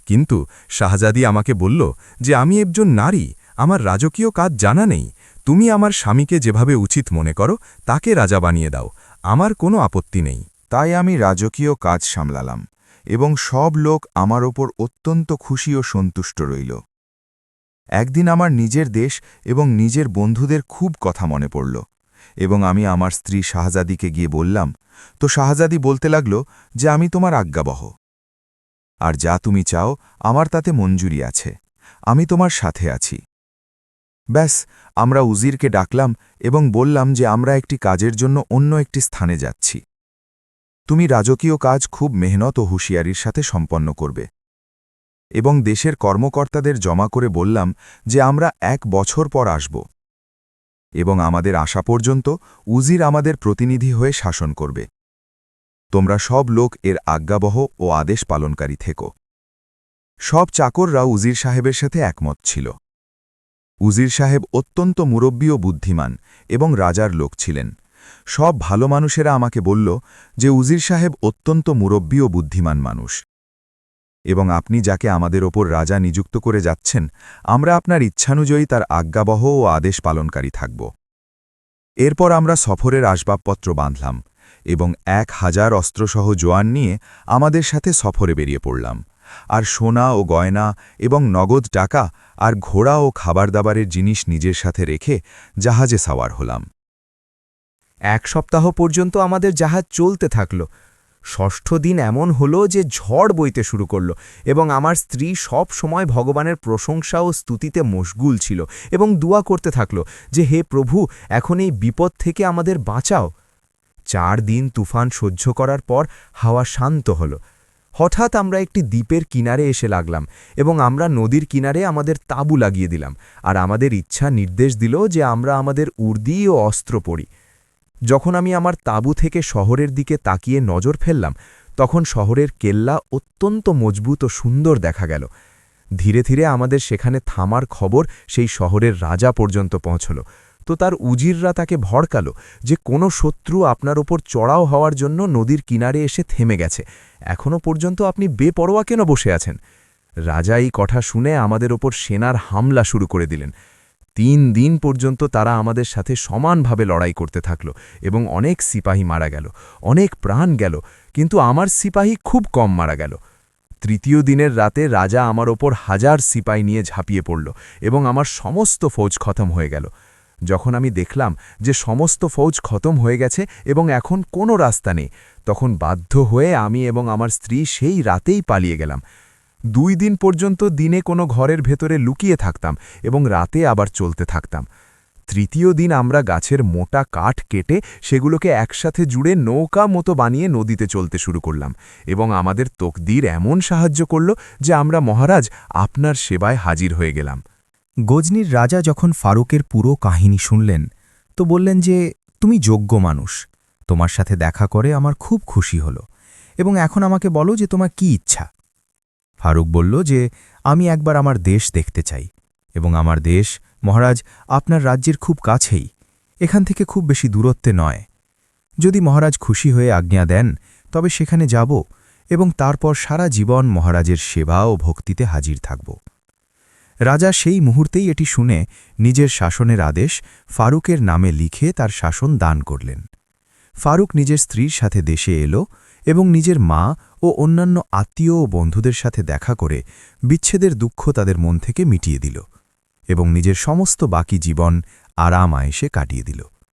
কিন্তু শাহজাদি আমাকে বলল যে আমি একজন নারী, আমার রাজকীয় কাজ জানা নেই, তুমি আমার স্বামীকে যেভাবে উচিত মনে করো তাকে রাজা বানিয়ে দাও, আমার কোনো আপত্তি নেই। তাই আমি রাজকীয় কাজ সামলালাম এবং সব লোক আমার ওপর অত্যন্ত খুশি ও সন্তুষ্ট রইল। একদিন আমার নিজের দেশ এবং নিজের বন্ধুদের খুব কথা মনে পড়ল, এবং আমি আমার স্ত্রী শাহজাদিকে গিয়ে বললাম। তো শাহজাদি বলতে লাগল যে আমি তোমার আজ্ঞাবহ, আর যা তুমি চাও আমার তাতে মঞ্জুরি আছে, আমি তোমার সাথে আছি। ব্যাস, আমরা উজিরকে ডাকলাম এবং বললাম যে আমরা একটি কাজের জন্য অন্য একটি স্থানে যাচ্ছি। তুমি রাজকীয় কাজ খুব মেহনত ও হুঁশিয়ারির সাথে সম্পন্ন করবে। এবং দেশের কর্মকর্তাদের জমা করে বললাম যে আমরা 1 বছর পর আসব, এবং আমাদের আসা পর্যন্ত উজির আমাদের প্রতিনিধি হয়ে শাসন করবে। তোমরা সব লোক এর আজ্ঞাবহ ও আদেশ পালনকারী থেকো। সব চাকররা উজির সাহেবের সাথে একমত ছিল। উজির সাহেব অত্যন্ত মুরব্বী ও বুদ্ধিমান এবং রাজার লোক ছিলেন। সব ভালো মানুষেরা আমাকে বলল যে উজির সাহেব অত্যন্ত মুরব্বী ও বুদ্ধিমান মানুষ, এবং আপনি যাকে আমাদের ওপর রাজা নিযুক্ত করে যাচ্ছেন, আমরা আপনার ইচ্ছানুযায়ী তার আজ্ঞাবহ ও আদেশ পালনকারী থাকব। এরপর আমরা সফরের আসবাবপত্র বাঁধলাম এবং 1000 অস্ত্রসহ জোয়ান নিয়ে আমাদের সাথে সফরে বেরিয়ে পড়লাম, আর সোনা ও গয়না এবং নগদ টাকা আর ঘোড়া ও খাবারদাবারের জিনিস নিজের সাথে রেখে জাহাজে সাওয়ার হলাম। 1 সপ্তাহ পর্যন্ত আমাদের জাহাজ চলতে থাকল। ষষ্ঠ দিন এমন হলো যে ঝড় বইতে শুরু করল, এবং আমার স্ত্রী সব সময় ভগবানের প্রশংসা ও স্তুতিতে মশগুল ছিল এবং দোয়া করতে থাকল যে হে প্রভু, এখন এই বিপদ থেকে আমাদের বাঁচাও। 4 দিন তুফান সহ্য করার পর হাওয়া শান্ত হল। হঠাৎ আমরা একটি দ্বীপের কিনারে এসে লাগলাম, এবং আমরা নদীর কিনারে আমাদের তাঁবু লাগিয়ে দিলাম, আর আমাদের ইচ্ছা নির্দেশ দিল যে আমরা আমাদের উর্দি ও অস্ত্র পরি। যখন আমি আমার তাঁবু থেকে শহরের দিকে তাকিয়ে নজর ফেললাম, তখন শহরের কেল্লা অত্যন্ত মজবুত ও সুন্দর দেখা গেল। ধীরে ধীরে আমাদের সেখানে থামার খবর সেই শহরের রাজা পর্যন্ত পৌঁছল। তো তার উজিররা তাকে ভড়কাল যে কোনো শত্রু আপনার ওপর চড়াও হওয়ার জন্য নদীর কিনারে এসে থেমে গেছে, এখনও পর্যন্ত আপনি বেপরোয়া কেন বসে আছেন? রাজা এই কথা শুনে আমাদের ওপর সেনার হামলা শুরু করে দিলেন। 3 দিন পর্যন্ত তারা আমাদের সাথে সমানভাবে লড়াই করতে থাকল, এবং অনেক সিপাহী মারা গেল, অনেক প্রাণ গেল, কিন্তু আমার সিপাহী খুব কম মারা গেল। 3য় দিনের রাতে রাজা আমার ওপর 1000 সিপাহী নিয়ে ঝাঁপিয়ে পড়ল, এবং আমার সমস্ত ফৌজ খতম হয়ে গেল। যখন আমি দেখলাম যে সমস্ত ফৌজ খতম হয়ে গেছে এবং এখন কোনো রাস্তা নেই, তখন বাধ্য হয়ে আমি এবং আমার স্ত্রী সেই রাতেই পালিয়ে গেলাম। 2 দিন পর্যন্ত দিনে কোনো ঘরের ভেতরে লুকিয়ে থাকতাম এবং রাতে আবার চলতে থাকতাম। 3য় দিন আমরা গাছের মোটা কাঠ কেটে সেগুলোকে একসাথে জুড়ে নৌকা মতো বানিয়ে নদীতে চলতে শুরু করলাম, এবং আমাদের তকদির এমন সাহায্য করল যে আমরা মহারাজ আপনার সেবায় হাজির হয়ে গেলাম। গজনির রাজা যখন ফারুকের পুরো কাহিনী শুনলেন তো বললেন যে তুমি যোগ্য মানুষ, তোমার সাথে দেখা করে আমার খুব খুশি হলো এবং এখন আমাকে বলো যে তোমার কি ইচ্ছা। ফারুক বলল যে আমি একবার আমার দেশ দেখতে চাই এবং আমার দেশ মহারাজ আপনার রাজ্যের খুব কাছেই, এখান থেকে খুব বেশি দূরত্বে নয়। যদি মহারাজ খুশি হয়ে আজ্ঞা দেন তবে সেখানে যাব এবং তারপর সারা জীবন মহারাজের সেবা ও ভক্তিতে হাজির থাকব। রাজা সেই মুহূর্তেই এটি শুনে নিজের শাসনের আদেশ ফারুকের নামে লিখে তার শাসন দান করলেন। ফারুক নিজের স্ত্রীর সাথে দেশে এলো এবং নিজের মা ও অন্যান্য আত্মীয় ও বন্ধুদের সাথে দেখা করে বিচ্ছেদের দুঃখ তাদের মন থেকে মিটিয়ে দিল এবং নিজের সমস্ত বাকি জীবন আরাম আয়েশে কাটিয়ে দিল।